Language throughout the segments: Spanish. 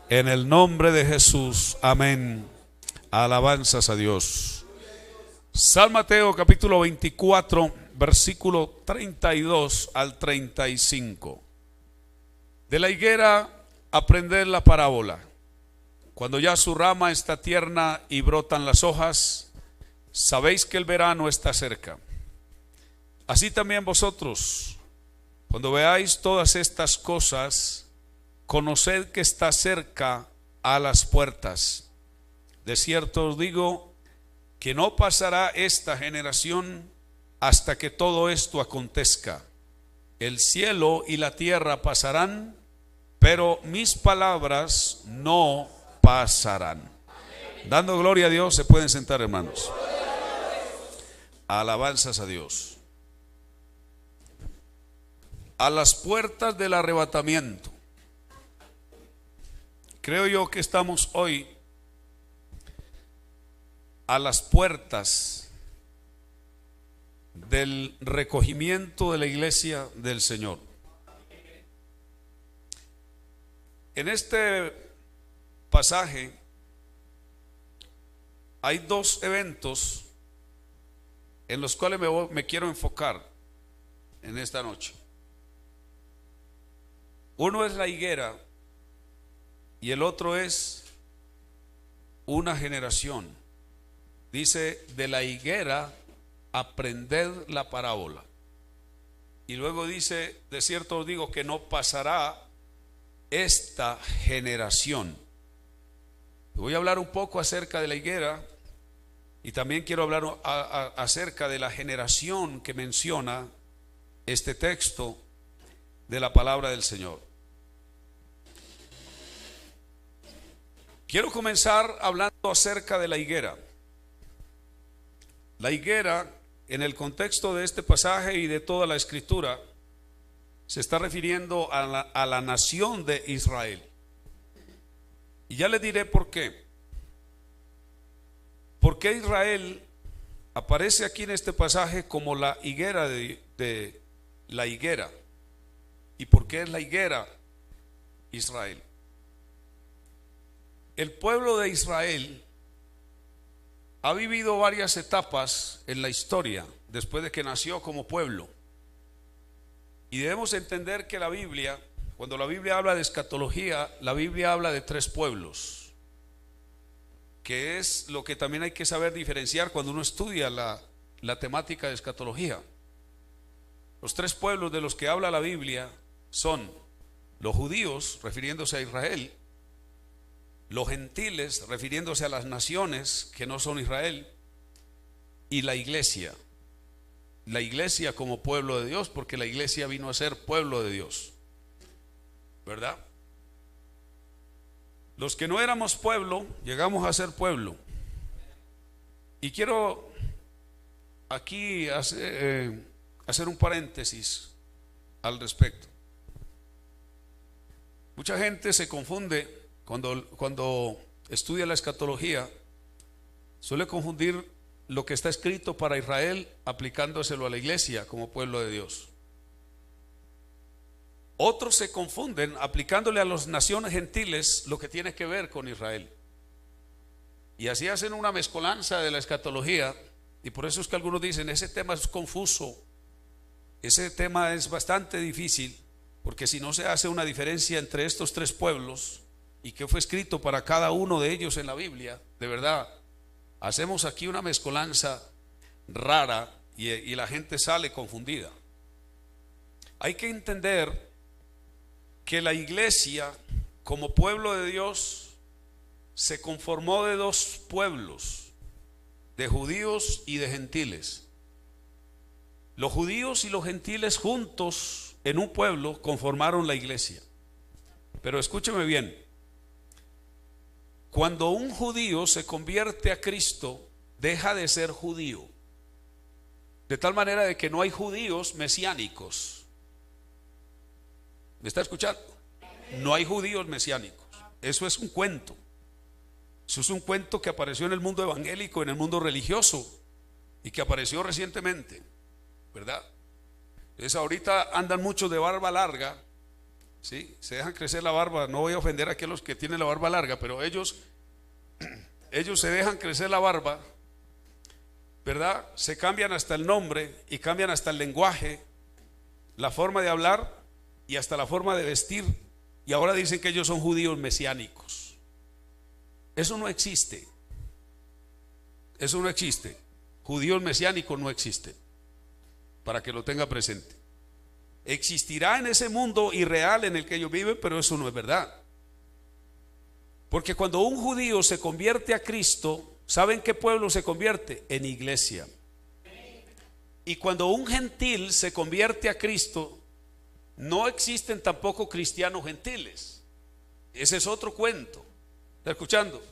En el nombre de Jesús, amén. Alabanzas a Dios. San Mateo capítulo 24, versículo 32 al 35. De la higuera aprended la parábola. Cuando ya su rama está tierna y brotan las hojas, sabéis que el verano está cerca. Así también vosotros, cuando veáis todas estas cosas, conoced que está cerca a las puertas. De cierto os digo que no pasará esta generación hasta que todo esto acontezca. El cielo y la tierra pasarán, pero mis palabras no pasarán. Dando gloria a Dios, se pueden sentar, hermanos. Alabanzas a Dios. A las puertas del arrebatamiento. Creo yo que estamos hoy a las puertas del recogimiento de la iglesia del Señor. En este pasaje hay dos eventos en los cuales me quiero enfocar en esta noche. Uno es la higuera y el otro es una generación. Dice, de la higuera aprended la parábola. Y luego dice, de cierto os digo que no pasará esta generación. Voy a hablar un poco acerca de la higuera y también quiero hablar acerca de la generación que menciona este texto de la palabra del Señor. Quiero comenzar hablando acerca de la higuera. La higuera, en el contexto de este pasaje y de toda la escritura, se está refiriendo a la nación de Israel. Y ya le diré por qué. ¿Por qué Israel aparece aquí en este pasaje como la higuera de la higuera? ¿Y por qué es la higuera Israel? El pueblo de Israel ha vivido varias etapas en la historia después de que nació como pueblo. Y debemos entender que la Biblia, cuando la Biblia habla de escatología, la Biblia habla de tres pueblos, que es lo que también hay que saber diferenciar cuando uno estudia la temática de escatología. Los tres pueblos de los que habla la Biblia son los judíos, refiriéndose a Israel; los gentiles, refiriéndose a las naciones que no son Israel; y la iglesia como pueblo de Dios, porque la iglesia vino a ser pueblo de Dios, ¿verdad? Los que no éramos pueblo, llegamos a ser pueblo. Y quiero aquí hacer un paréntesis al respecto. Mucha gente se confunde cuando estudia la escatología, suele confundir lo que está escrito para Israel aplicándoselo a la iglesia como pueblo de Dios. Otros se confunden aplicándole a las naciones gentiles lo que tiene que ver con Israel. Y así hacen una mezcolanza de la escatología. Y por eso es que algunos dicen, ese tema es confuso, ese tema es bastante difícil, porque si no se hace una diferencia entre estos tres pueblos y qué fue escrito para cada uno de ellos en la Biblia, de verdad, hacemos aquí una mezcolanza rara y la gente sale confundida. Hay que entender que la iglesia como pueblo de Dios se conformó de dos pueblos, de judíos y de gentiles. Los judíos y los gentiles juntos en un pueblo conformaron la iglesia. Pero escúcheme bien, cuando un judío se convierte a Cristo, deja de ser judío, de tal manera de que no hay judíos mesiánicos. ¿Me está escuchando? No hay judíos mesiánicos. Eso es un cuento. Eso es un cuento que apareció en el mundo evangélico, en el mundo religioso, y que apareció recientemente, ¿verdad? Entonces ahorita andan muchos de barba larga ¿sí? Se dejan crecer la barba. No voy a ofender aquí a los que tienen la barba larga, pero ellos se dejan crecer la barba, ¿verdad? Se cambian hasta el nombre y cambian hasta el lenguaje, la forma de hablar y hasta la forma de vestir. Y ahora dicen que ellos son judíos mesiánicos. Eso no existe. Eso no existe. Judíos mesiánicos no existen. Para que lo tenga presente. Existirá en ese mundo irreal en el que ellos viven, pero eso no es verdad. Porque cuando un judío se convierte a Cristo, ¿saben qué pueblo se convierte? En iglesia. Y cuando un gentil se convierte a Cristo, no existen tampoco cristianos gentiles. Ese es otro cuento. ¿Está escuchando?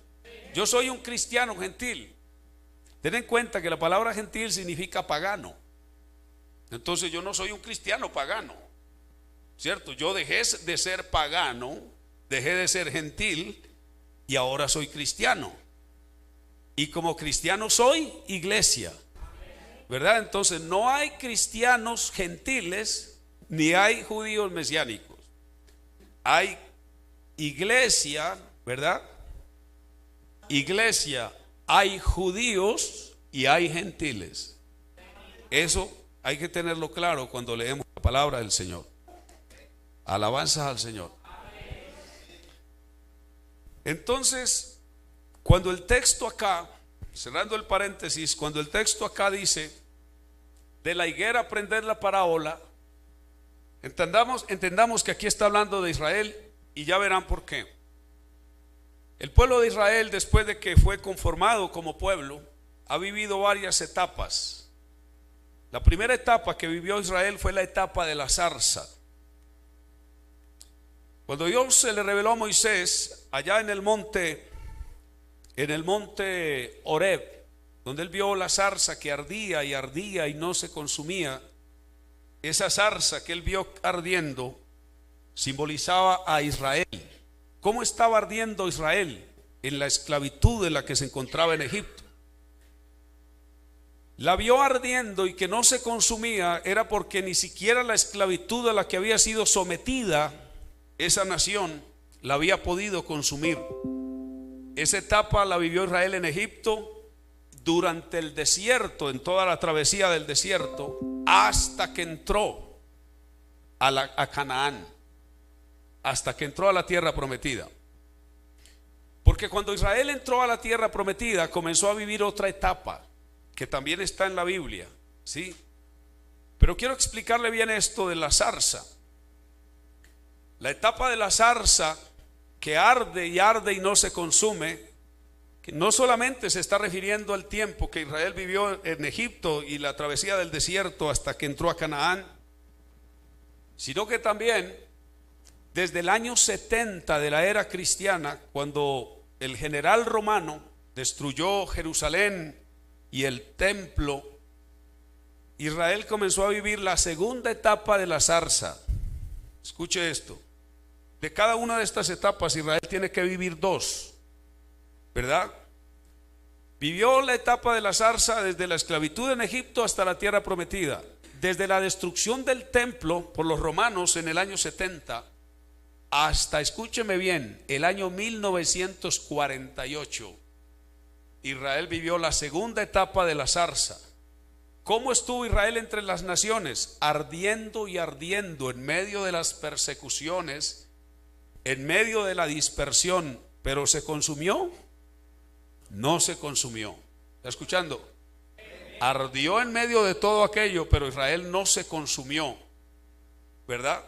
Yo soy un cristiano gentil. Ten en cuenta que la palabra gentil significa pagano. Entonces yo no soy un cristiano pagano, ¿cierto? Yo dejé de ser pagano, dejé de ser gentil y ahora soy cristiano. Y como cristiano soy iglesia, ¿verdad? Entonces no hay cristianos gentiles ni hay judíos mesiánicos. Hay iglesia, ¿verdad? Iglesia, hay judíos y hay gentiles. Eso hay que tenerlo claro cuando leemos la palabra del Señor. Alabanzas al Señor. Entonces, cuando el texto acá, cerrando el paréntesis, cuando el texto acá dice, de la higuera aprender la parábola, entendamos que aquí está hablando de Israel y ya verán por qué. El pueblo de Israel, después de que fue conformado como pueblo, ha vivido varias etapas. La primera etapa que vivió Israel fue la etapa de la zarza. Cuando Dios se le reveló a Moisés allá en el monte Horeb, donde él vio la zarza que ardía y ardía y no se consumía, esa zarza que él vio ardiendo simbolizaba a Israel. ¿Cómo estaba ardiendo Israel? En la esclavitud en la que se encontraba en Egipto. La vio ardiendo y que no se consumía era porque ni siquiera la esclavitud a la que había sido sometida esa nación la había podido consumir. Esa etapa la vivió Israel en Egipto durante el desierto, en toda la travesía del desierto, hasta que entró a Canaán, hasta que entró a la tierra prometida. Porque cuando Israel entró a la tierra prometida, comenzó a vivir otra etapa que también está en la Biblia, ¿sí? Pero quiero explicarle bien esto de la zarza. La etapa de la zarza que arde y no se consume, que no solamente se está refiriendo al tiempo que Israel vivió en Egipto y la travesía del desierto hasta que entró a Canaán, sino que también desde el año 70 de la era cristiana, cuando el general romano destruyó Jerusalén y el templo, Israel comenzó a vivir la segunda etapa de la zarza. Escuche esto. De cada una de estas etapas Israel tiene que vivir dos, ¿verdad? Vivió la etapa de la zarza desde la esclavitud en Egipto hasta la tierra prometida. Desde la destrucción del templo por los romanos en el año 70 hasta, escúcheme bien, el año 1948. Israel vivió la segunda etapa de la zarza. ¿Cómo estuvo Israel entre las naciones? Ardiendo y ardiendo en medio de las persecuciones, en medio de la dispersión. ¿Pero se consumió? No se consumió. ¿Está escuchando? Ardió en medio de todo aquello, pero Israel no se consumió, ¿verdad?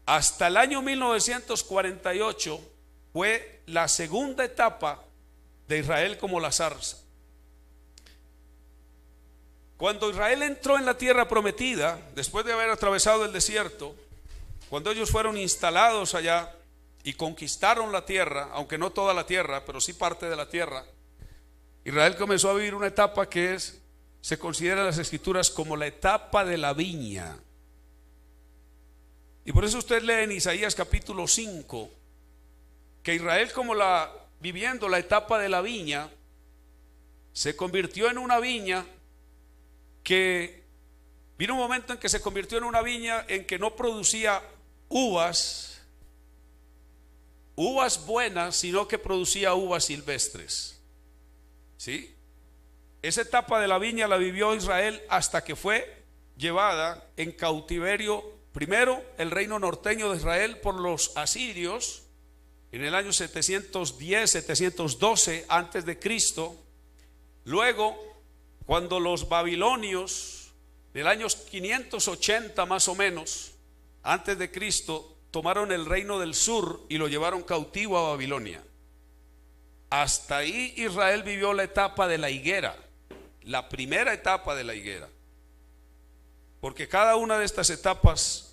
Hasta el año 1948 fue la segunda etapa de Israel como la zarza. Cuando Israel entró en la tierra prometida, después de haber atravesado el desierto, cuando ellos fueron instalados allá y conquistaron la tierra, aunque no toda la tierra, pero sí parte de la tierra, Israel comenzó a vivir una etapa que se considera en las escrituras como la etapa de la viña. Y por eso usted lee en Isaías capítulo 5 que Israel, como viviendo la etapa de la viña, se convirtió en una viña que vino un momento en que se convirtió en una viña en que no producía uvas buenas, sino que producía uvas silvestres. ¿Sí? Esa etapa de la viña la vivió Israel hasta que fue llevada en cautiverio, primero el reino norteño de Israel por los asirios en el año 710, 712 antes de Cristo. Luego, cuando los babilonios del año 580 más o menos antes de Cristo tomaron el reino del sur y lo llevaron cautivo a Babilonia. Hasta ahí Israel vivió la etapa de la higuera, la primera etapa de la higuera. Porque cada una de estas etapas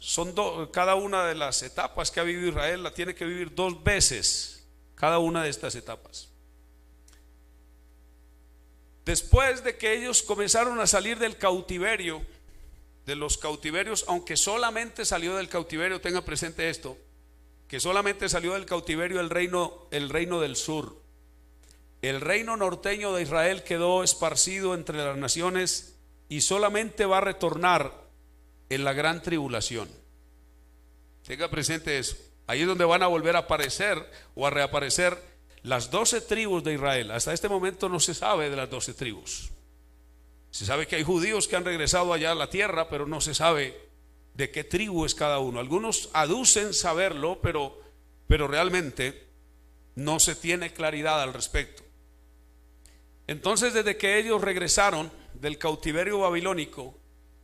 cada una de las etapas que ha vivido Israel la tiene que vivir dos veces, cada una de estas etapas. Después de que ellos comenzaron a salir del cautiverio, de los cautiverios, aunque solamente salió del cautiverio, tenga presente esto, que solamente salió del cautiverio el reino del sur. El reino norteño de Israel quedó esparcido entre las naciones y solamente va a retornar en la gran tribulación. Tenga presente eso. Ahí es donde van a volver a aparecer o a reaparecer las 12 tribus de Israel. Hasta este momento no se sabe de las 12 tribus. Se sabe que hay judíos que han regresado allá a la tierra, pero no se sabe de qué tribu es cada uno. Algunos aducen saberlo, pero realmente no se tiene claridad al respecto. Entonces, desde que ellos regresaron del cautiverio babilónico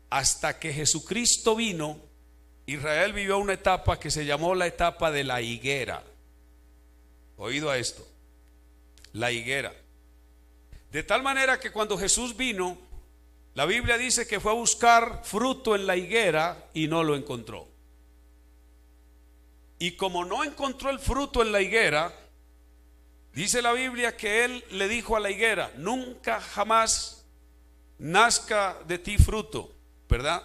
hasta que Jesucristo vino, Israel vivió una etapa que se llamó la etapa de la higuera. Oído a esto, la higuera. De tal manera que cuando Jesús vino, la Biblia dice que fue a buscar fruto en la higuera y no lo encontró. Y como no encontró el fruto en la higuera, dice la Biblia que él le dijo a la higuera: nunca jamás nazca de ti fruto, ¿verdad?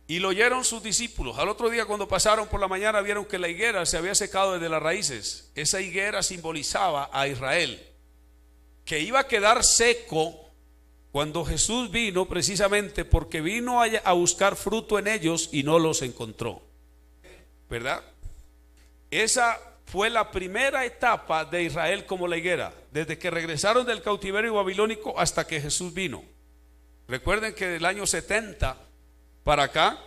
Y lo oyeron sus discípulos. Al otro día, cuando pasaron por la mañana, vieron que la higuera se había secado desde las raíces. Esa higuera simbolizaba a Israel, que iba a quedar seco cuando Jesús vino, precisamente porque vino a buscar fruto en ellos y no los encontró, ¿verdad? Esa fue la primera etapa de Israel como la higuera, desde que regresaron del cautiverio babilónico hasta que Jesús vino. Recuerden que del año 70 para acá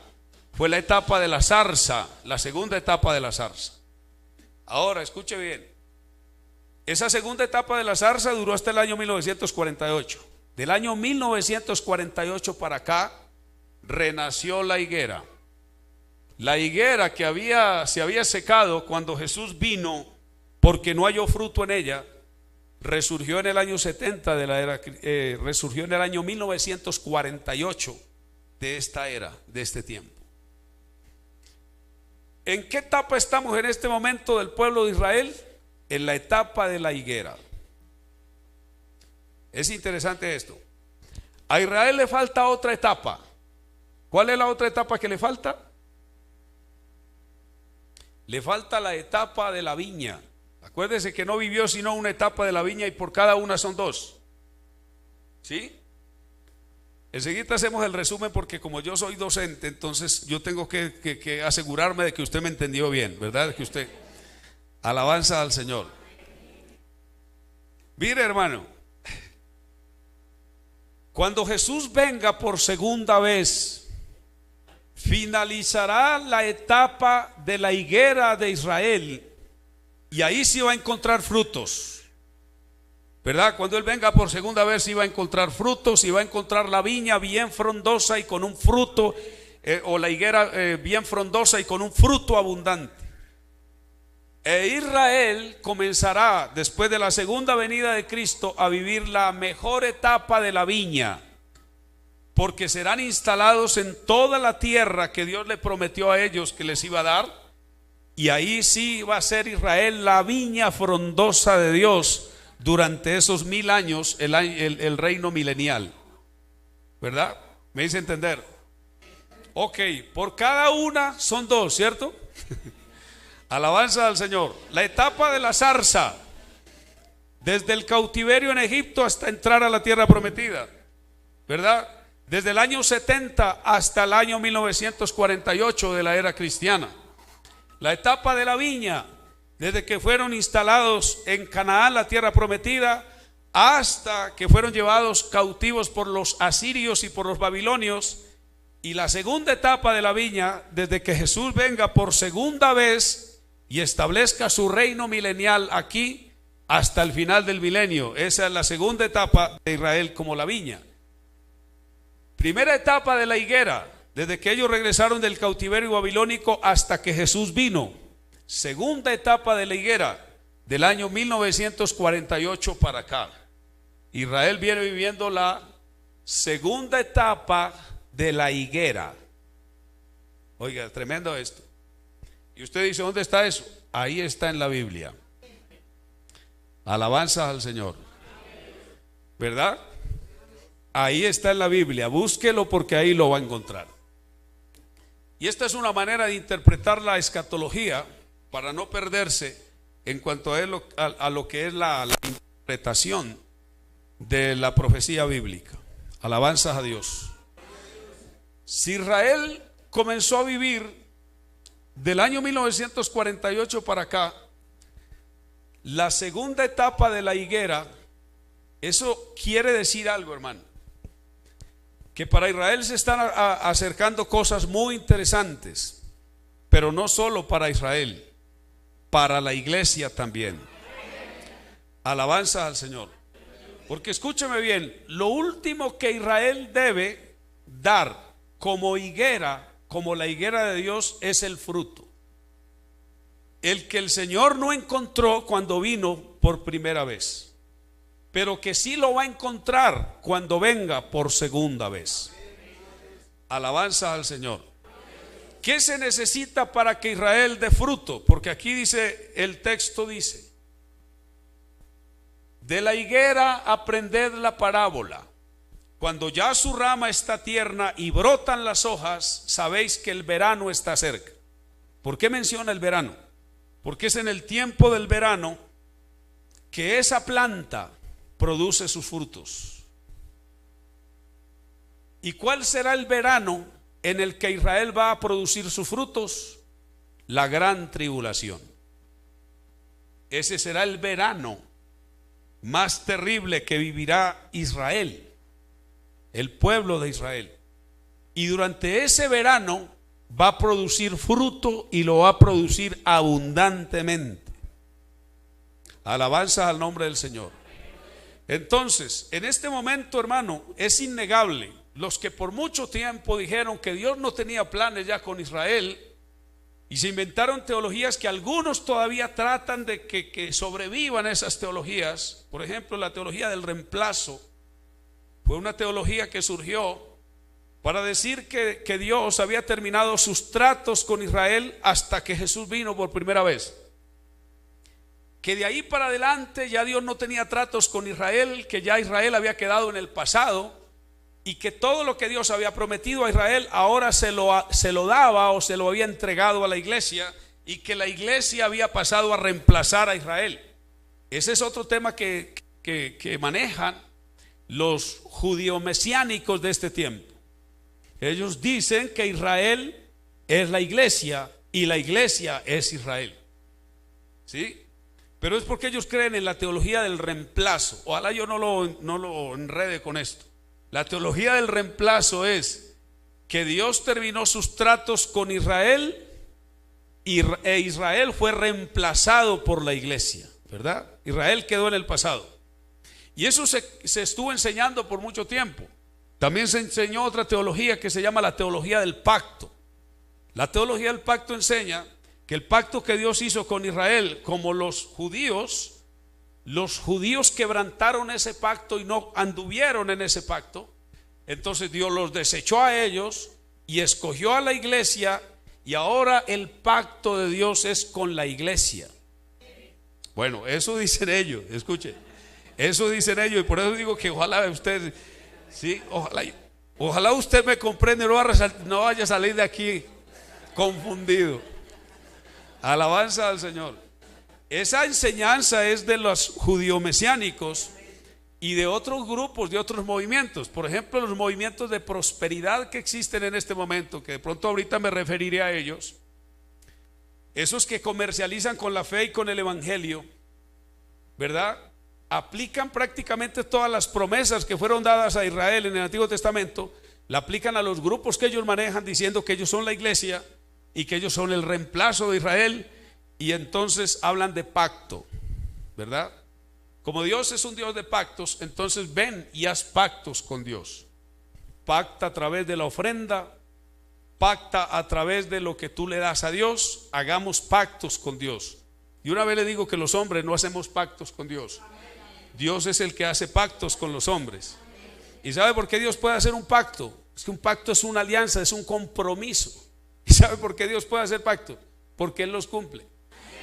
fue la etapa de la zarza, la segunda etapa de la zarza. Ahora escuche bien, esa segunda etapa de la zarza duró hasta el año 1948. Del año 1948 para acá renació la higuera. La higuera que se había secado cuando Jesús vino porque no halló fruto en ella, resurgió en el año 70 de la era, resurgió en el año 1948 de esta era, de este tiempo. ¿En qué etapa estamos en este momento del pueblo de Israel? En la etapa de la higuera. Es interesante esto. A Israel le falta otra etapa. ¿Cuál es la otra etapa que le falta? Le falta la etapa de la viña. Acuérdese que no vivió sino una etapa de la viña y por cada una son dos. ¿Sí? Enseguida hacemos el resumen porque como yo soy docente, entonces yo tengo que asegurarme de que usted me entendió bien, ¿verdad? Que usted, alabanza al Señor. Mire, hermano, cuando Jesús venga por segunda vez, finalizará la etapa de la higuera de Israel y ahí sí va a encontrar frutos, ¿verdad? Cuando Él venga por segunda vez sí va a encontrar frutos y va a encontrar la viña bien frondosa y con un fruto, o la higuera bien frondosa y con un fruto abundante. E Israel comenzará después de la segunda venida de Cristo a vivir la mejor etapa de la viña, porque serán instalados en toda la tierra que Dios le prometió a ellos que les iba a dar, y ahí sí va a ser Israel la viña frondosa de Dios durante esos 1000 años, el reino milenial, ¿verdad? ¿Me hice entender? Ok, por cada una son dos, ¿cierto? Alabanza al Señor. La etapa de la zarza, desde el cautiverio en Egipto hasta entrar a la tierra prometida, ¿verdad? desde el año 70 hasta el año 1948 de la era cristiana. La etapa de la viña, desde que fueron instalados en Canaán, la tierra prometida, hasta que fueron llevados cautivos por los asirios y por los babilonios. Y la segunda etapa de la viña, desde que Jesús venga por segunda vez y establezca su reino milenial aquí hasta el final del milenio. Esa es la segunda etapa de Israel como la viña. Primera etapa de la higuera, desde que ellos regresaron del cautiverio babilónico hasta que Jesús vino. Segunda etapa de la higuera, del año 1948 para acá. Israel viene viviendo la segunda etapa de la higuera. Oiga, tremendo esto. Y usted dice, ¿dónde está eso? Ahí está en la Biblia. Alabanza al Señor, ¿verdad? Ahí está en la Biblia. Búsquelo porque ahí lo va a encontrar. Y esta es una manera de interpretar la escatología para no perderse en cuanto a lo que es la interpretación de la profecía bíblica. Alabanzas a Dios. Si Israel comenzó a vivir del año 1948 para acá, la segunda etapa de la higuera, eso quiere decir algo, hermano, que para Israel se están acercando cosas muy interesantes, pero no solo para Israel, para la iglesia también. Alabanza al Señor. Porque escúcheme bien, lo último que Israel debe dar como higuera, como la higuera de Dios, es el fruto. El que el Señor no encontró cuando vino por primera vez, pero que sí lo va a encontrar cuando venga por segunda vez. Alabanza al Señor. ¿Qué se necesita para que Israel dé fruto? Porque aquí dice, el texto dice, de la higuera aprended la parábola. Cuando ya su rama está tierna y brotan las hojas, sabéis que el verano está cerca. ¿Por qué menciona el verano? Porque es en el tiempo del verano que esa planta produce sus frutos. ¿Y cuál será el verano en el que Israel va a producir sus frutos? La gran tribulación. Ese será el verano más terrible que vivirá Israel, el pueblo de Israel. Y durante ese verano va a producir fruto y lo va a producir abundantemente. Alabanza al nombre del Señor. Entonces, en este momento, hermano, es innegable, los que por mucho tiempo dijeron que Dios no tenía planes ya con Israel y se inventaron teologías que algunos todavía tratan de que sobrevivan esas teologías. Por ejemplo, la teología del reemplazo fue una teología que surgió para decir que Dios había terminado sus tratos con Israel hasta que Jesús vino por primera vez. Que de ahí para adelante ya Dios no tenía tratos con Israel, que ya Israel había quedado en el pasado y que todo lo que Dios había prometido a Israel ahora se lo daba o se lo había entregado a la iglesia, y que la iglesia había pasado a reemplazar a Israel. Ese es otro tema que manejan los judío-mesiánicos de este tiempo. Ellos dicen que Israel es la iglesia y la iglesia es Israel. ¿Sí? Pero es porque ellos creen en la teología del reemplazo. Ojalá yo no lo enrede con esto. La teología del reemplazo es que Dios terminó sus tratos con Israel e Israel fue reemplazado por la iglesia, ¿verdad? Israel quedó en el pasado. Y eso se estuvo enseñando por mucho tiempo. También se enseñó otra teología que se llama la teología del pacto. La teología del pacto enseña que el pacto que Dios hizo con Israel, como los judíos quebrantaron ese pacto y no anduvieron en ese pacto, entonces Dios los desechó a ellos y escogió a la iglesia, y ahora el pacto de Dios es con la iglesia. Bueno, eso dicen ellos, escuche, eso dicen ellos, y por eso digo que ojalá usted, sí, ojalá usted me comprenda y no vaya a salir de aquí confundido. Alabanza al Señor. Esa enseñanza es de los judío-mesiánicos y de otros grupos, de otros movimientos. Por ejemplo, los movimientos de prosperidad que existen en este momento, que de pronto ahorita me referiré a ellos. Esos que comercializan con la fe y con el evangelio, ¿verdad? Aplican prácticamente todas las promesas que fueron dadas a Israel en el Antiguo Testamento, la aplican a los grupos que ellos manejan, diciendo que ellos son la iglesia y que ellos son el reemplazo de Israel, y entonces hablan de pacto, ¿verdad? Como Dios es un Dios de pactos, entonces ven y haz pactos con Dios. Pacta a través de la ofrenda, pacta a través de lo que tú le das a Dios. Hagamos pactos con Dios. Y una vez le digo que los hombres no hacemos pactos con Dios. Dios es el que hace pactos con los hombres. ¿Y sabe por qué Dios puede hacer un pacto? Es que un pacto es una alianza, es un compromiso. ¿Y sabe por qué Dios puede hacer pactos? Porque Él los cumple.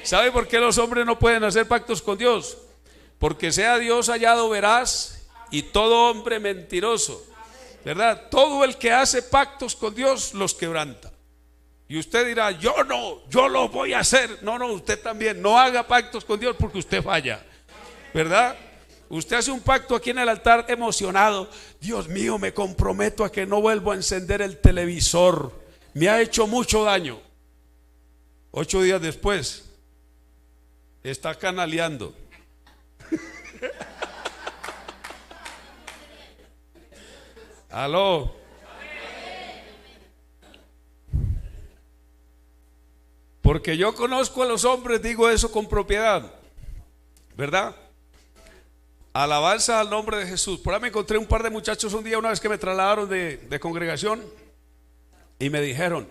¿Sabe por qué los hombres no pueden hacer pactos con Dios? Porque sea Dios hallado veraz y todo hombre mentiroso, ¿verdad? Todo el que hace pactos con Dios los quebranta. Y usted dirá, yo no, yo lo voy a hacer. No, usted también, no haga pactos con Dios porque usted falla, ¿verdad? Usted hace un pacto aquí en el altar emocionado. Dios mío, me comprometo a que no vuelvo a encender el televisor. Me ha hecho mucho daño. 8 días después, está canaleando. Aló. Porque yo conozco a los hombres, digo eso con propiedad, ¿verdad? Alabanza al nombre de Jesús. Por ahí me encontré un par de muchachos un día, una vez que me trasladaron de congregación, y me dijeron,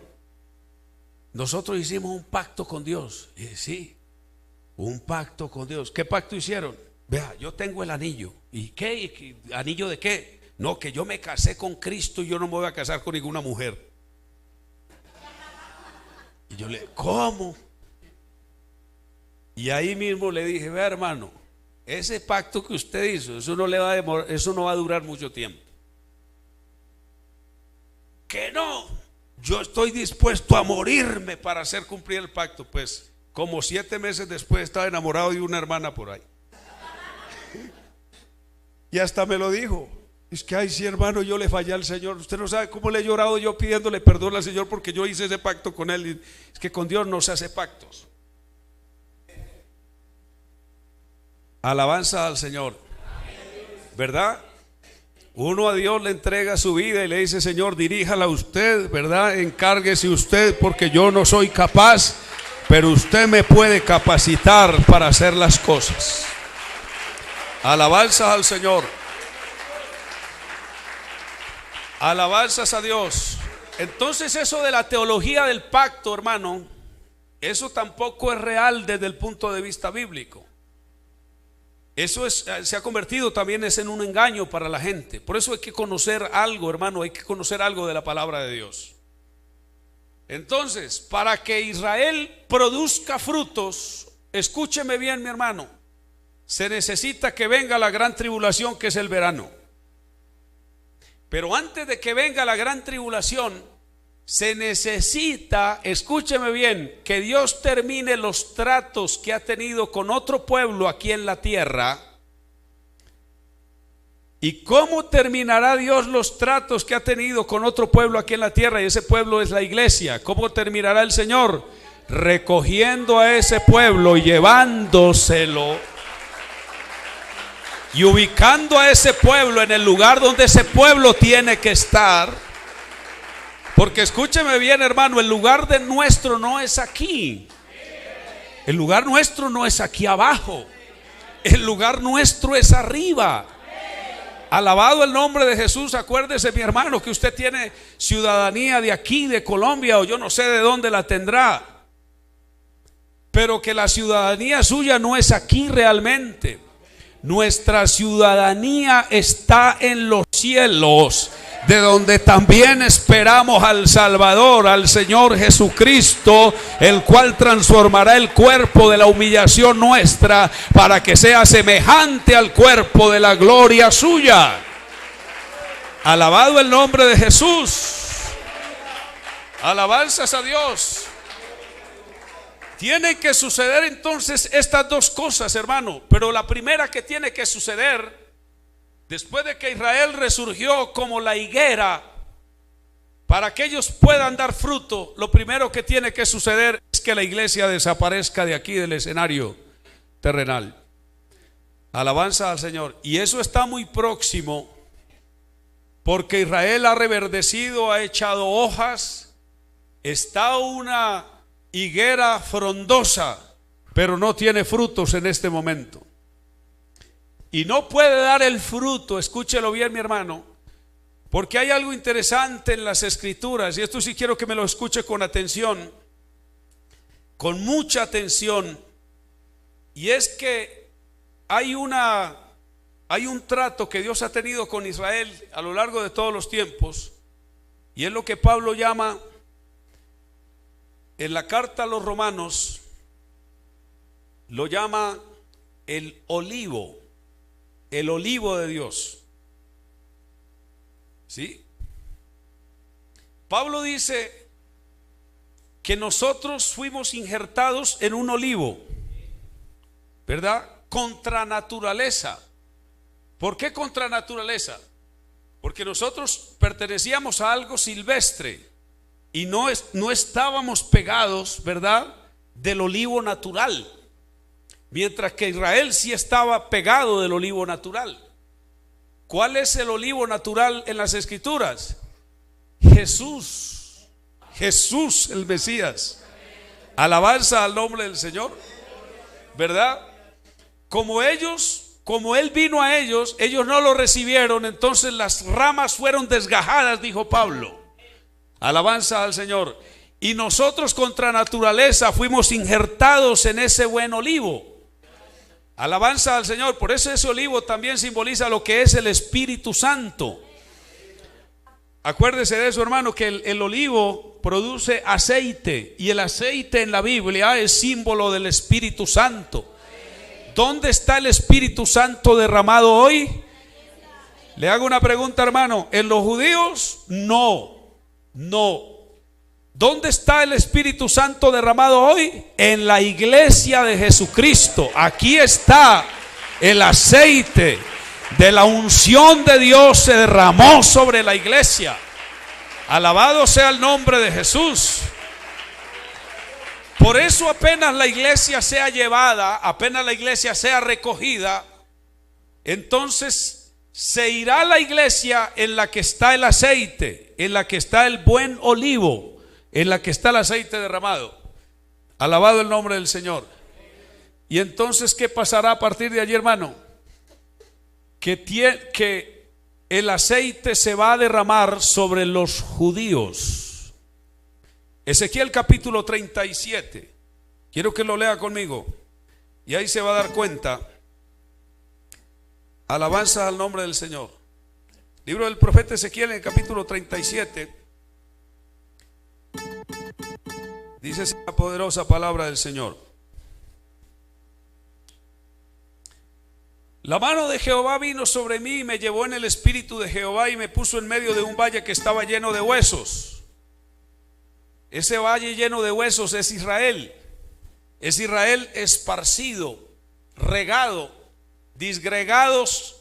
nosotros hicimos un pacto con Dios. Y dije, sí, un pacto con Dios. ¿Qué pacto hicieron? Vea, yo tengo el anillo. ¿Y qué? ¿Anillo de qué? No, que yo me casé con Cristo y yo no me voy a casar con ninguna mujer. Y yo le, ¿cómo? Y ahí mismo le dije, vea hermano, ese pacto que usted hizo, eso no va a durar mucho tiempo. Que no, yo estoy dispuesto a morirme para hacer cumplir el pacto. Pues como 7 meses después estaba enamorado de una hermana por ahí. Y hasta me lo dijo. Es que, ay, sí hermano, yo le fallé al Señor. Usted no sabe cómo le he llorado yo pidiéndole perdón al Señor porque yo hice ese pacto con Él. Y es que con Dios no se hace pactos. Alabanza al Señor, ¿verdad? Uno a Dios le entrega su vida y le dice, Señor, diríjala usted, ¿verdad? Encárguese usted porque yo no soy capaz, pero usted me puede capacitar para hacer las cosas. Alabanza al Señor. Alabanzas a Dios. Entonces eso de la teología del pacto, hermano, eso tampoco es real desde el punto de vista bíblico. Eso se ha convertido también en un engaño para la gente. Por eso hay que conocer algo, hermano, hay que conocer algo de la palabra de Dios. Entonces, para que Israel produzca frutos, escúcheme bien, mi hermano, se necesita que venga la gran tribulación, que es el verano. Pero antes de que venga la gran tribulación, se necesita, escúcheme bien, que Dios termine los tratos que ha tenido con otro pueblo aquí en la tierra. ¿Y cómo terminará Dios los tratos que ha tenido con otro pueblo aquí en la tierra? Y ese pueblo es la iglesia. ¿Cómo terminará el Señor? Recogiendo a ese pueblo y llevándoselo y ubicando a ese pueblo en el lugar donde ese pueblo tiene que estar. Porque escúcheme bien, hermano, el lugar de nuestro no es aquí. El lugar nuestro no es aquí abajo. El lugar nuestro es arriba. Alabado el nombre de Jesús. Acuérdese, mi hermano, que usted tiene ciudadanía de aquí, de Colombia, o yo no sé de dónde la tendrá, pero que la ciudadanía suya no es aquí realmente. Nuestra ciudadanía está en los cielos, de donde también esperamos al Salvador, al Señor Jesucristo, el cual transformará el cuerpo de la humillación nuestra para que sea semejante al cuerpo de la gloria suya. Alabado el nombre de Jesús. Alabanzas a Dios. Tienen que suceder entonces estas dos cosas, hermano. Pero la primera que tiene que suceder Después de que Israel resurgió como la higuera, para que ellos puedan dar fruto, lo primero que tiene que suceder es que la iglesia desaparezca de aquí del escenario terrenal. Alabanza al Señor. Y eso está muy próximo, porque Israel ha reverdecido, ha echado hojas, está una higuera frondosa, pero no tiene frutos en este momento. Y no puede dar el fruto, escúchelo bien, mi hermano, porque hay algo interesante en las escrituras, y esto sí quiero que me lo escuche con atención, con mucha atención, y es que hay un trato que Dios ha tenido con Israel a lo largo de todos los tiempos, y es lo que Pablo llama en la carta a los Romanos, lo llama el olivo de Dios. ¿Sí? Pablo dice que nosotros fuimos injertados en un olivo, ¿verdad? Contra naturaleza. ¿Por qué contra naturaleza? Porque nosotros pertenecíamos a algo silvestre y no estábamos pegados, ¿verdad?, del olivo natural, mientras que Israel sí estaba pegado del olivo natural. ¿Cuál es el olivo natural en las escrituras? Jesús el Mesías. Alabanza al nombre del Señor, ¿verdad? Como Él vino a ellos, ellos no lo recibieron, entonces las ramas fueron desgajadas, dijo Pablo. Alabanza al Señor. Y nosotros contra naturaleza fuimos injertados en ese buen olivo. Alabanza al Señor. Por eso ese olivo también simboliza lo que es el Espíritu Santo. Acuérdese de eso, hermano, que el olivo produce aceite, y el aceite en la Biblia es símbolo del Espíritu Santo. ¿Dónde está el Espíritu Santo derramado hoy? Le hago una pregunta, hermano. ¿En los judíos? No. ¿Dónde está el Espíritu Santo derramado hoy? En la iglesia de Jesucristo. Aquí está el aceite de la unción de Dios, se derramó sobre la iglesia. Alabado sea el nombre de Jesús. Por eso apenas la iglesia sea llevada, apenas la iglesia sea recogida, entonces se irá la iglesia en la que está el aceite, en la que está el buen olivo, en la que está el aceite derramado. Alabado el nombre del Señor. Y entonces, ¿qué pasará a partir de allí, hermano? Que el aceite se va a derramar sobre los judíos. Ezequiel capítulo 37. Quiero que lo lea conmigo, y ahí se va a dar cuenta. Alabanza al nombre del Señor. Libro del profeta Ezequiel, en el capítulo 37. Dice esa poderosa palabra del Señor: la mano de Jehová vino sobre mí y me llevó en el espíritu de Jehová y me puso en medio de un valle que estaba lleno de huesos. Ese valle lleno de huesos es Israel. Es Israel esparcido, regado, disgregados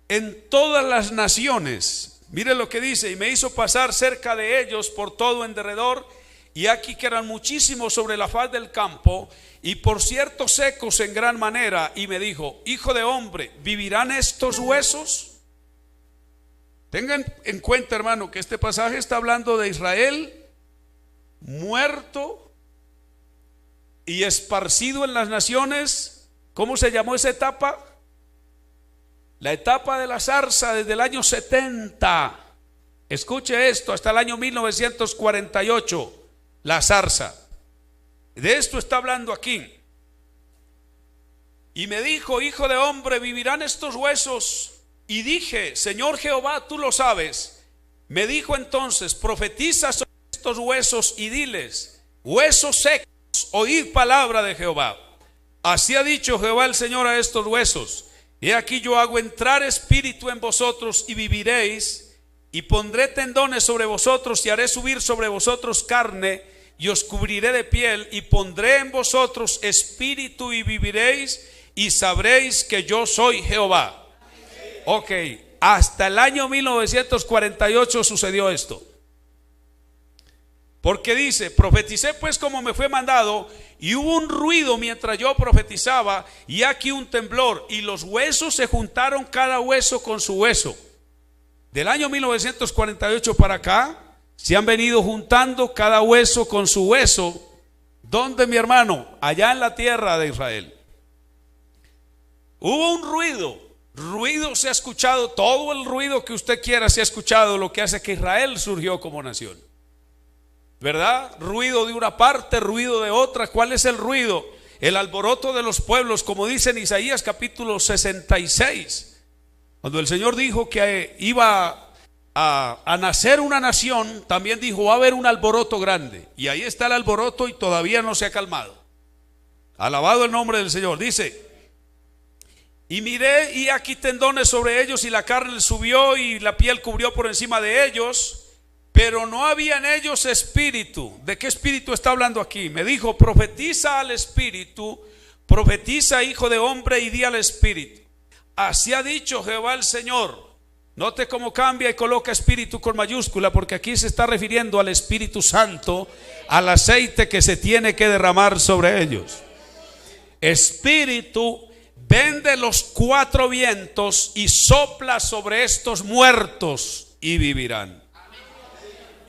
en todas las naciones. Mire lo que dice: y me hizo pasar cerca de ellos por todo en derredor, y aquí que eran muchísimos sobre la faz del campo, y por cierto secos en gran manera. Y me dijo: hijo de hombre, ¿vivirán estos huesos? Tengan en cuenta, hermano, que este pasaje está hablando de Israel muerto y esparcido en las naciones. ¿Cómo se llamó esa etapa? La etapa de la zarza, desde el año 70. Escuche esto, hasta el año 1948. La zarza. De esto está hablando aquí. Y me dijo: hijo de hombre, ¿vivirán estos huesos? Y dije: Señor Jehová, tú lo sabes. Me dijo entonces: profetiza sobre estos huesos y diles: huesos secos, oíd palabra de Jehová. Así ha dicho Jehová el Señor a estos huesos: he aquí yo hago entrar espíritu en vosotros y viviréis, y pondré tendones sobre vosotros y haré subir sobre vosotros carne, y os cubriré de piel, y pondré en vosotros espíritu y viviréis, y sabréis que yo soy Jehová. Ok, hasta el año 1948 sucedió esto. Porque dice: profeticé pues como me fue mandado, y hubo un ruido mientras yo profetizaba, y aquí un temblor, y los huesos se juntaron cada hueso con su hueso. Del año 1948 para acá se han venido juntando cada hueso con su hueso. ¿Dónde, mi hermano? Allá en la tierra de Israel. Hubo un ruido se ha escuchado, todo el ruido que usted quiera se ha escuchado, lo que hace que Israel surgió como nación, ¿verdad? Ruido de una parte, ruido de otra. ¿Cuál es el ruido? El alboroto de los pueblos, como dice en Isaías capítulo 66, cuando el Señor dijo que iba a nacer una nación, también dijo: va a haber un alboroto grande. Y ahí está el alboroto y todavía no se ha calmado. Alabado el nombre del Señor. Dice: y miré, y aquí tendones sobre ellos, y la carne les subió, y la piel cubrió por encima de ellos, pero no había en ellos espíritu. ¿De qué espíritu está hablando aquí? Me dijo: profetiza al espíritu, profetiza, hijo de hombre, y di al espíritu: así ha dicho Jehová el Señor. Note cómo cambia y coloca espíritu con mayúscula, porque aquí se está refiriendo al Espíritu Santo, al aceite que se tiene que derramar sobre ellos. Espíritu, ven de los cuatro vientos y sopla sobre estos muertos y vivirán.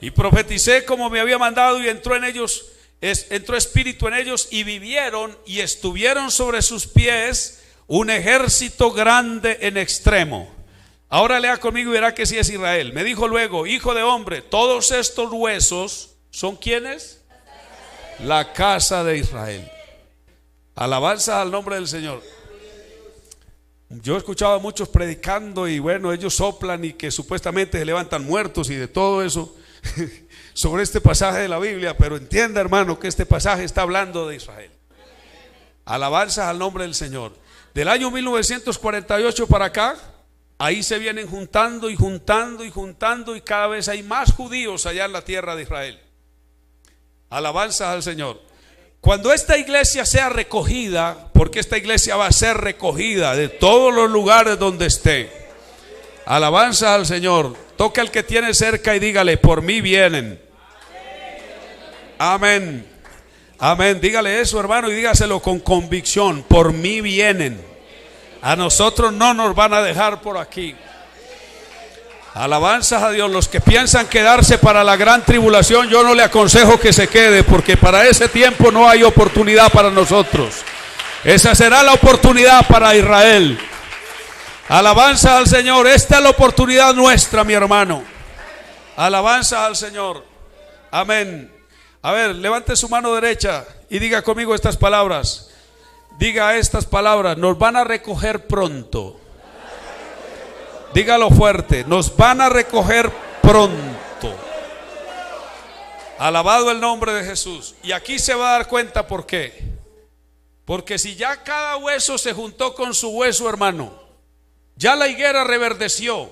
Y profeticé como me había mandado, y entró en ellos, entró espíritu en ellos, y vivieron, y estuvieron sobre sus pies un ejército grande en extremo. Ahora lea conmigo y verá que sí es Israel. Me dijo luego: hijo de hombre, todos estos huesos ¿son quiénes? La casa de Israel. Alabanza al nombre del Señor. Yo he escuchado a muchos predicando, y bueno, ellos soplan y que supuestamente se levantan muertos y de todo eso sobre este pasaje de la Biblia, pero entienda, hermano, que este pasaje está hablando de Israel. Alabanza al nombre del Señor. Del año 1948 para acá, ahí se vienen juntando y juntando y juntando, y cada vez hay más judíos allá en la tierra de Israel. Alabanza al Señor. Cuando esta iglesia sea recogida, porque esta iglesia va a ser recogida de todos los lugares donde esté. Alabanza al Señor. Toca al que tiene cerca y dígale: por mí vienen. Amén. Amén. Dígale eso, hermano, y dígaselo con convicción: por mí vienen. A nosotros no nos van a dejar por aquí. Alabanzas a Dios. Los que piensan quedarse para la gran tribulación, yo no le aconsejo que se quede, porque para ese tiempo no hay oportunidad para nosotros. Esa será la oportunidad para Israel. Alabanza al Señor. Esta es la oportunidad nuestra, mi hermano. Alabanza al Señor. Amén. A ver, levante su mano derecha y diga conmigo estas palabras. Diga estas palabras: nos van a recoger pronto. Dígalo fuerte: nos van a recoger pronto. Alabado el nombre de Jesús. Y aquí se va a dar cuenta por qué. Porque si ya cada hueso se juntó con su hueso, hermano, ya la higuera reverdeció,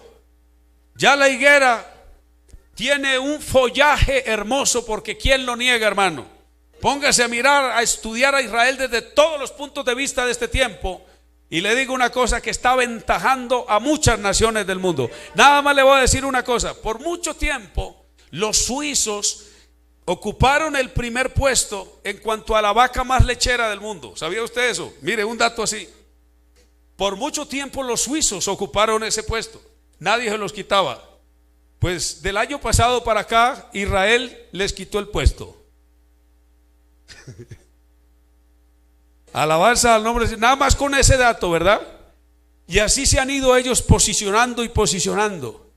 ya la higuera tiene un follaje hermoso, porque ¿quién lo niega, hermano? Póngase a mirar, a estudiar a Israel desde todos los puntos de vista de este tiempo, y le digo una cosa que está aventajando a muchas naciones del mundo. Nada más le voy a decir una cosa: por mucho tiempo los suizos ocuparon el primer puesto en cuanto a la vaca más lechera del mundo. ¿Sabía usted eso? Mire, un dato así: por mucho tiempo los suizos ocuparon ese puesto, nadie se los quitaba. Pues del año pasado para acá, Israel les quitó el puesto. Alabanza al nombre de Dios. Nada más con ese dato, ¿verdad? Y así se han ido ellos posicionando y posicionando.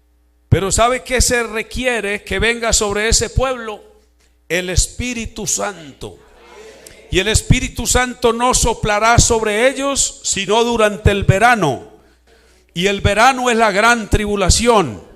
Pero ¿sabe qué se requiere que venga sobre ese pueblo? El Espíritu Santo. Y el Espíritu Santo no soplará sobre ellos sino durante el verano. Y el verano es la gran tribulación.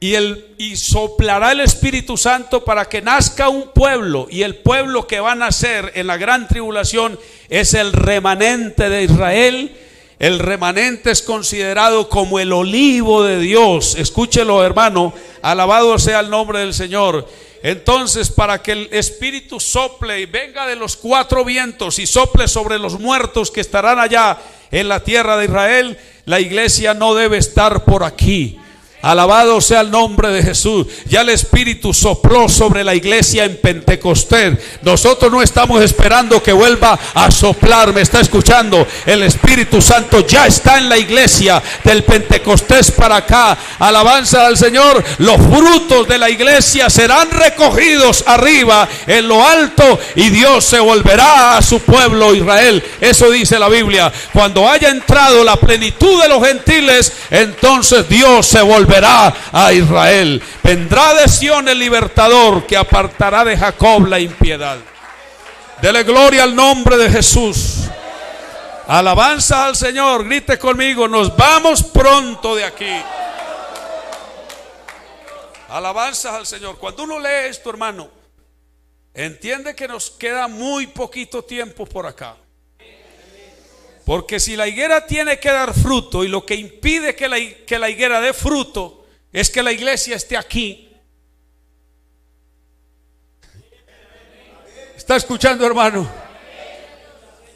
Y soplará el Espíritu Santo para que nazca un pueblo, y el pueblo que va a nacer en la gran tribulación es el remanente de Israel. El remanente es considerado como el olivo de Dios. Escúchelo, hermano. Alabado sea el nombre del Señor. Entonces, para que el Espíritu sople y venga de los cuatro vientos y sople sobre los muertos que estarán allá en la tierra de Israel, la iglesia no debe estar por aquí. Alabado sea el nombre de Jesús. Ya el Espíritu sopló sobre la iglesia en Pentecostés. Nosotros no estamos esperando que vuelva a soplar. ¿Me está escuchando? El Espíritu Santo ya está en la iglesia del Pentecostés para acá. Alabanza al Señor. Los frutos de la iglesia serán recogidos arriba en lo alto, y Dios se volverá a su pueblo Israel. Eso dice la Biblia. Cuando haya entrado la plenitud de los gentiles, entonces Dios se volverá a Israel. Vendrá de Sión el libertador, que apartará de Jacob la impiedad. Dele gloria al nombre de Jesús. Alabanza al Señor. Grite conmigo: nos vamos pronto de aquí. Alabanza al Señor. Cuando uno lee esto, hermano, entiende que nos queda muy poquito tiempo por acá. Porque si la higuera tiene que dar fruto, y lo que impide que la higuera dé fruto es que la iglesia esté aquí. ¿Está escuchando, hermano?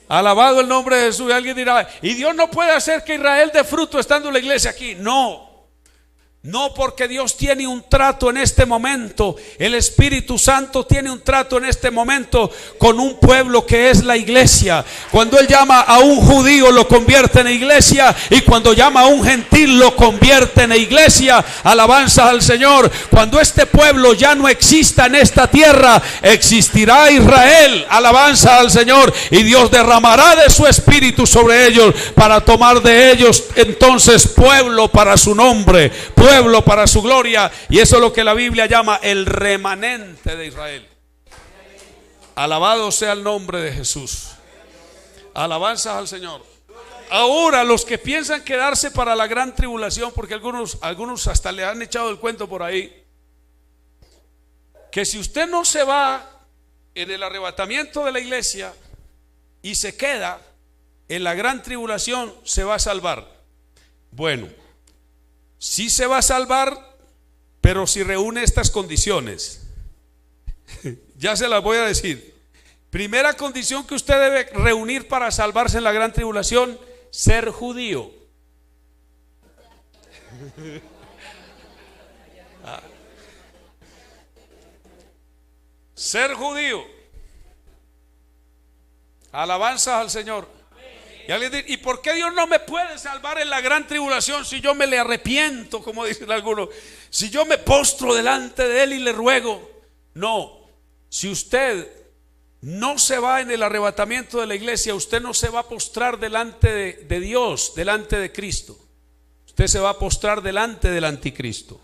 Alabado el nombre de Jesús. Y alguien dirá: ¿y Dios no puede hacer que Israel dé fruto estando la iglesia aquí? No, porque Dios tiene un trato en este momento. El Espíritu Santo tiene un trato en este momento con un pueblo que es la iglesia. Cuando Él llama a un judío, lo convierte en iglesia, y cuando llama a un gentil, lo convierte en iglesia. Alabanza al Señor. Cuando este pueblo ya no exista en esta tierra, existirá Israel. Alabanza al Señor. Y Dios derramará de su Espíritu sobre ellos, para tomar de ellos entonces pueblo para su nombre, pueblo para su gloria. Y eso es lo que la Biblia llama el remanente de Israel. Alabado sea el nombre de Jesús. Alabanzas al Señor. Ahora, los que piensan quedarse para la gran tribulación, porque algunos hasta le han echado el cuento por ahí, que si usted no se va en el arrebatamiento de la iglesia y se queda en la gran tribulación, se va a salvar. Bueno, sí se va a salvar, pero si reúne estas condiciones. Ya se las voy a decir. Primera condición que usted debe reunir para salvarse en la gran tribulación: ser judío. Ser judío. Alabanzas al Señor. Y alguien dice: ¿y por qué Dios no me puede salvar en la gran tribulación si yo me le arrepiento, como dicen algunos? Si yo me postro delante de Él y le ruego. No, si usted no se va en el arrebatamiento de la iglesia, usted no se va a postrar delante de Dios, delante de Cristo. Usted se va a postrar delante del anticristo.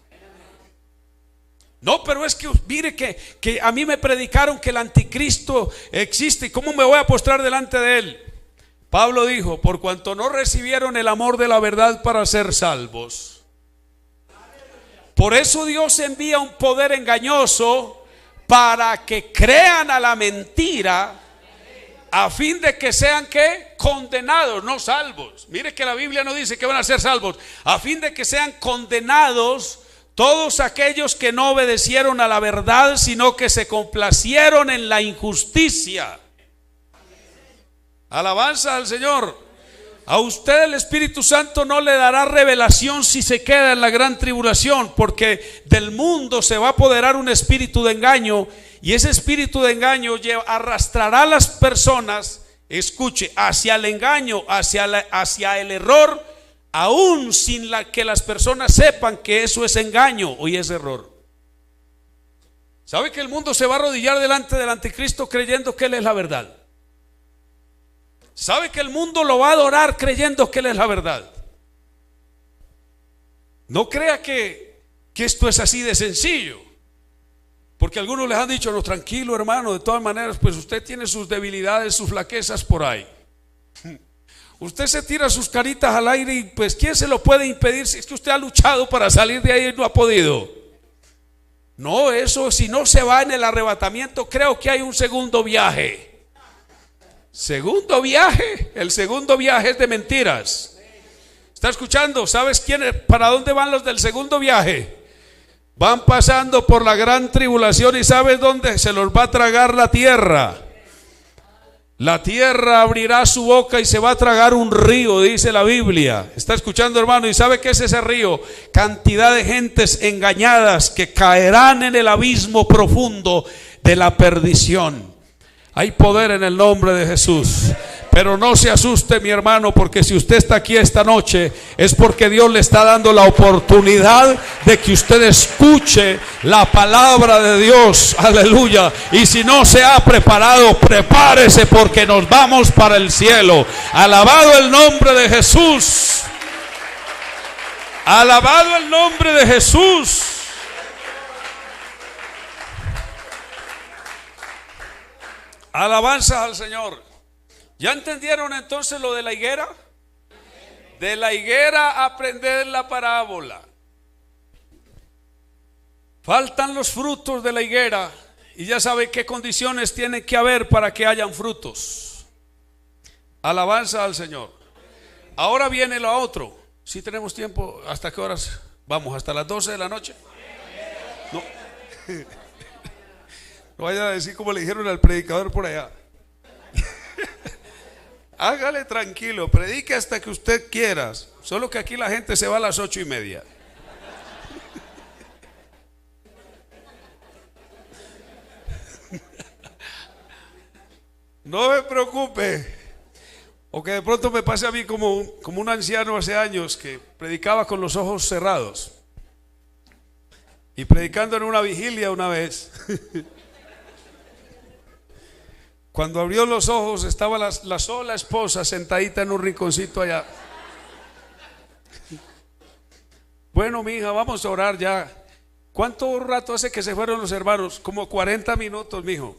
No, pero es que mire que a mí me predicaron que el anticristo existe, ¿y cómo me voy a postrar delante de él? Pablo dijo: por cuanto no recibieron el amor de la verdad para ser salvos. Por eso Dios envía un poder engañoso para que crean a la mentira, a fin de que sean ¿qué? Condenados, no salvos. Mire que la Biblia no dice que van a ser salvos. A fin de que sean condenados todos aquellos que no obedecieron a la verdad, sino que se complacieron en la injusticia. Alabanza al Señor. A usted el Espíritu Santo no le dará revelación si se queda en la gran tribulación, porque del mundo se va a apoderar un espíritu de engaño, y ese espíritu de engaño arrastrará a las personas, escuche, hacia el engaño, hacia el error, aún sin que las personas sepan que eso es engaño o es error. ¿Sabe que el mundo se va a arrodillar delante del anticristo creyendo que Él es la verdad? ¿Sabe que el mundo lo va a adorar creyendo que Él es la verdad? No crea que esto es así de sencillo, porque algunos les han dicho: no, tranquilo hermano, de todas maneras pues usted tiene sus debilidades, sus flaquezas por ahí. Usted se tira sus caritas al aire y pues ¿quién se lo puede impedir si es que usted ha luchado para salir de ahí y no ha podido? No, eso si no se va en el arrebatamiento, creo que hay un segundo viaje. Segundo viaje, el segundo viaje es de mentiras. ¿Está escuchando? ¿Sabes para dónde van los del segundo viaje? Van pasando por la gran tribulación, y ¿sabes dónde? Se los va a tragar la tierra. La tierra abrirá su boca y se va a tragar un río, dice la Biblia. ¿Está escuchando, hermano? ¿Y sabe qué es ese río? Cantidad de gentes engañadas que caerán en el abismo profundo de la perdición. Hay poder en el nombre de Jesús. Pero no se asuste, mi hermano, porque si usted está aquí esta noche es porque Dios le está dando la oportunidad de que usted escuche la palabra de Dios. Aleluya. Y si no se ha preparado, prepárese, porque nos vamos para el cielo. Alabado el nombre de Jesús. Alabado el nombre de Jesús. Alabanza al Señor. ¿Ya entendieron entonces lo de la higuera? De la higuera aprender la parábola. Faltan los frutos de la higuera y ya sabe qué condiciones tienen que haber para que hayan frutos. Alabanza al Señor. Ahora viene lo otro. Si tenemos tiempo, ¿hasta qué horas? Vamos, hasta las 12 de la noche. No. No vaya a decir como le dijeron al predicador por allá. Hágale tranquilo, predique hasta que usted quiera. Solo que aquí la gente se va a las 8:30. No me preocupe. O que de pronto me pase a mí como un anciano hace años que predicaba con los ojos cerrados. Y predicando en una vigilia una vez. Cuando abrió los ojos estaba la sola esposa sentadita en un rinconcito allá. Bueno, mi hija, vamos a orar ya. ¿Cuánto rato hace que se fueron los hermanos? Como 40 minutos, mijo.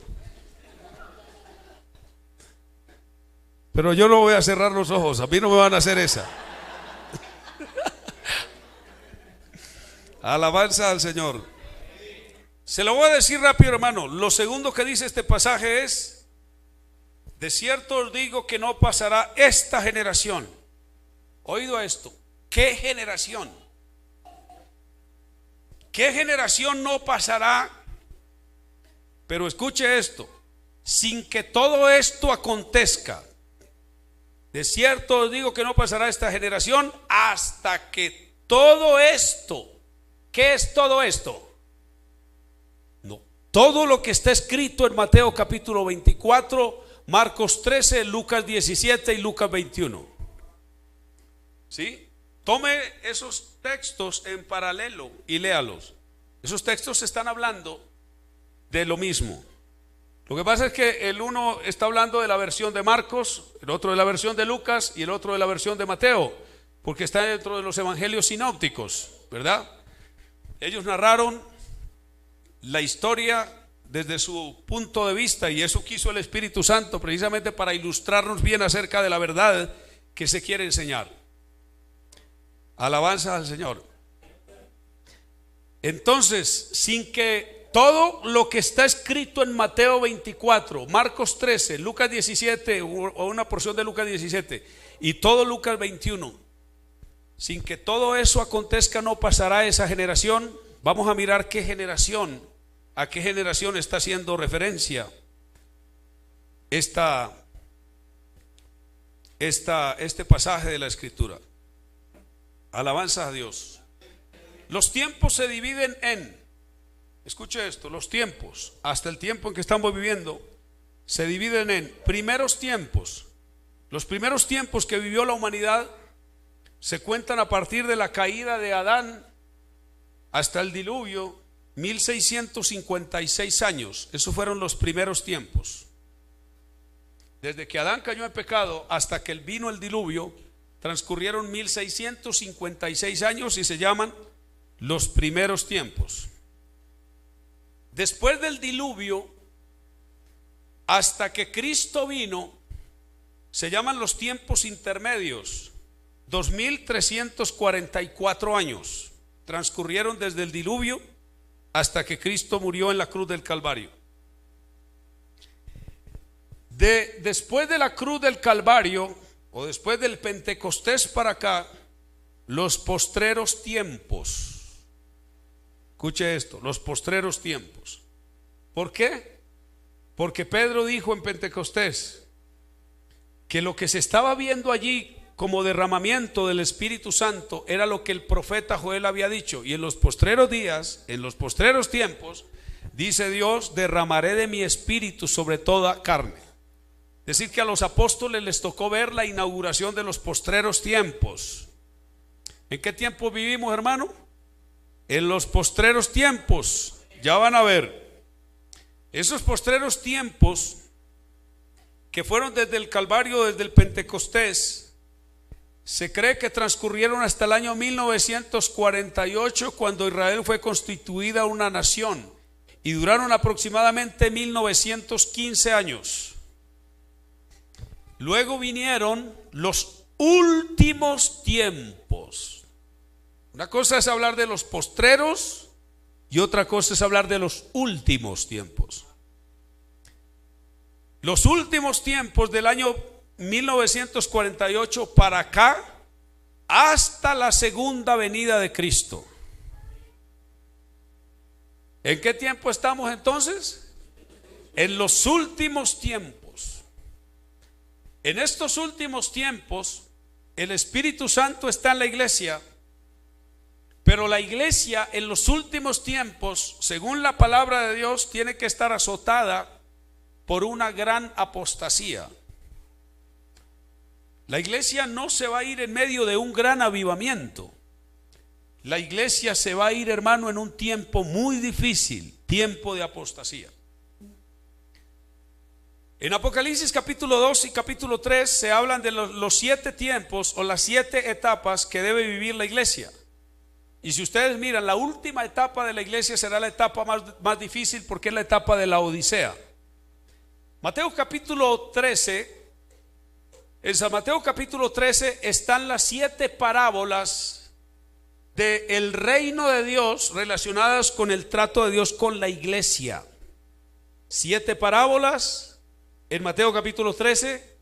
Pero yo no voy a cerrar los ojos, a mí no me van a hacer esa. Alabanza al Señor. Se lo voy a decir rápido, hermano. Lo segundo que dice este pasaje es: de cierto os digo que no pasará esta generación. Oído esto. ¿Qué generación? ¿Qué generación no pasará? Pero escuche esto: sin que todo esto acontezca. De cierto os digo que no pasará esta generación hasta que todo esto. ¿Qué es todo esto? No. Todo lo que está escrito en Mateo capítulo 24, Marcos 13, Lucas 17 y Lucas 21. ¿Sí? Tome esos textos en paralelo y léalos. Esos textos están hablando de lo mismo. Lo que pasa es que el uno está hablando de la versión de Marcos, el otro de la versión de Lucas y el otro de la versión de Mateo, porque está dentro de los evangelios sinópticos, ¿verdad? Ellos narraron la historia desde su punto de vista, y eso quiso el Espíritu Santo precisamente para ilustrarnos bien acerca de la verdad que se quiere enseñar. Alabanza al Señor. Entonces, sin que todo lo que está escrito en Mateo 24, Marcos 13, Lucas 17 o una porción de Lucas 17 y todo Lucas 21, sin que todo eso acontezca, no pasará esa generación. Vamos a mirar qué generación, a qué generación está haciendo referencia este pasaje de la Escritura. Alabanza a Dios. Los tiempos se dividen en, escuche esto, los tiempos, hasta el tiempo en que estamos viviendo, se dividen en primeros tiempos. Los primeros tiempos que vivió la humanidad se cuentan a partir de la caída de Adán hasta el diluvio, 1656 años. Esos fueron los primeros tiempos. Desde que Adán cayó en pecado hasta que vino el diluvio, transcurrieron 1656 años y se llaman los primeros tiempos. Después del diluvio hasta que Cristo vino, se llaman los tiempos intermedios. 2344 años transcurrieron desde el diluvio hasta que Cristo murió en la cruz del Calvario. Después de la cruz del Calvario, o después del Pentecostés para acá, los postreros tiempos. Escuche esto, los postreros tiempos. ¿Por qué? Porque Pedro dijo en Pentecostés: que lo que se estaba viendo allí como derramamiento del Espíritu Santo era lo que el profeta Joel había dicho. Y en los postreros días, en los postreros tiempos, dice Dios, derramaré de mi espíritu sobre toda carne. Es decir, que a los apóstoles les tocó ver la inauguración de los postreros tiempos. ¿En qué tiempo vivimos, hermano? En los postreros tiempos. Ya van a ver. Esos postreros tiempos que fueron desde el Calvario, desde el Pentecostés, se cree que transcurrieron hasta el año 1948, cuando Israel fue constituida una nación, y duraron aproximadamente 1915 años. Luego vinieron los últimos tiempos. Una cosa es hablar de los postreros y otra cosa es hablar de los últimos tiempos. Los últimos tiempos del año 1948 para acá, hasta la segunda venida de Cristo. ¿En qué tiempo estamos entonces? En los últimos tiempos. En estos últimos tiempos, el Espíritu Santo está en la iglesia, pero la iglesia en los últimos tiempos, según la palabra de Dios, tiene que estar azotada por una gran apostasía. La iglesia no se va a ir en medio de un gran avivamiento. La iglesia se va a ir, hermano, en un tiempo muy difícil, tiempo de apostasía. En Apocalipsis capítulo 2 y capítulo 3 se hablan de los 7 tiempos o las 7 etapas que debe vivir la iglesia. Y si ustedes miran, la última etapa de la iglesia será la etapa más difícil, porque es la etapa de la Odisea. Mateo capítulo 13. En San Mateo capítulo 13 están las 7 parábolas del reino de Dios relacionadas con el trato de Dios con la iglesia. 7 parábolas en Mateo capítulo 13,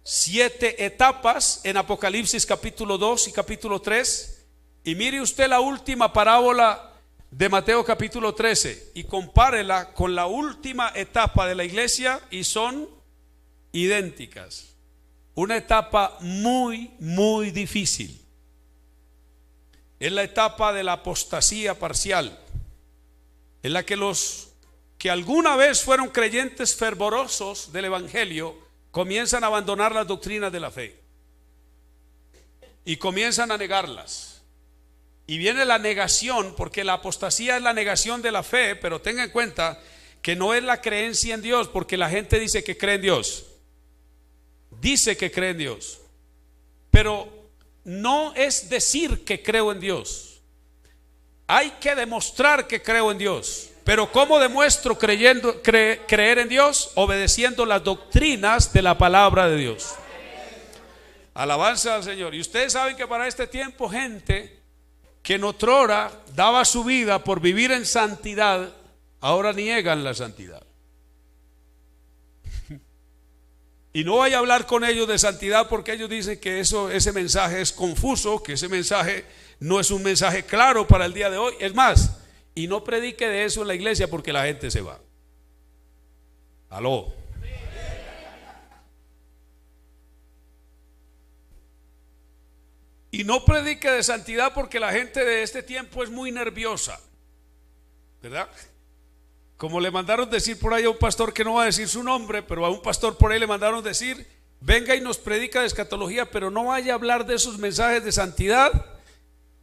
7 etapas en Apocalipsis capítulo 2 y capítulo 3. Y mire usted la última parábola de Mateo capítulo 13 y compárela con la última etapa de la iglesia y son idénticas. Una etapa muy, muy difícil. Es la etapa de la apostasía parcial, en la que los que alguna vez fueron creyentes fervorosos del evangelio comienzan a abandonar las doctrinas de la fe y comienzan a negarlas. Y viene la negación, porque la apostasía es la negación de la fe, pero tenga en cuenta que no es la creencia en Dios, porque la gente dice que cree en Dios. Dice que cree en Dios, pero no es decir que creo en Dios. Hay que demostrar que creo en Dios. Pero ¿cómo demuestro creer en Dios? Obedeciendo las doctrinas de la palabra de Dios. Alabanza al Señor. Y ustedes saben que para este tiempo, gente que en otrora daba su vida por vivir en santidad, ahora niegan la santidad. Y no vaya a hablar con ellos de santidad, porque ellos dicen que ese mensaje es confuso, que ese mensaje no es un mensaje claro para el día de hoy. Es más, y no predique de eso en la iglesia, porque la gente se va. Aló. Y no predique de santidad, porque la gente de este tiempo es muy nerviosa, ¿verdad? Como le mandaron decir por ahí a un pastor, que no va a decir su nombre, pero a un pastor por ahí le mandaron decir: venga y nos predica de escatología, pero no vaya a hablar de esos mensajes de santidad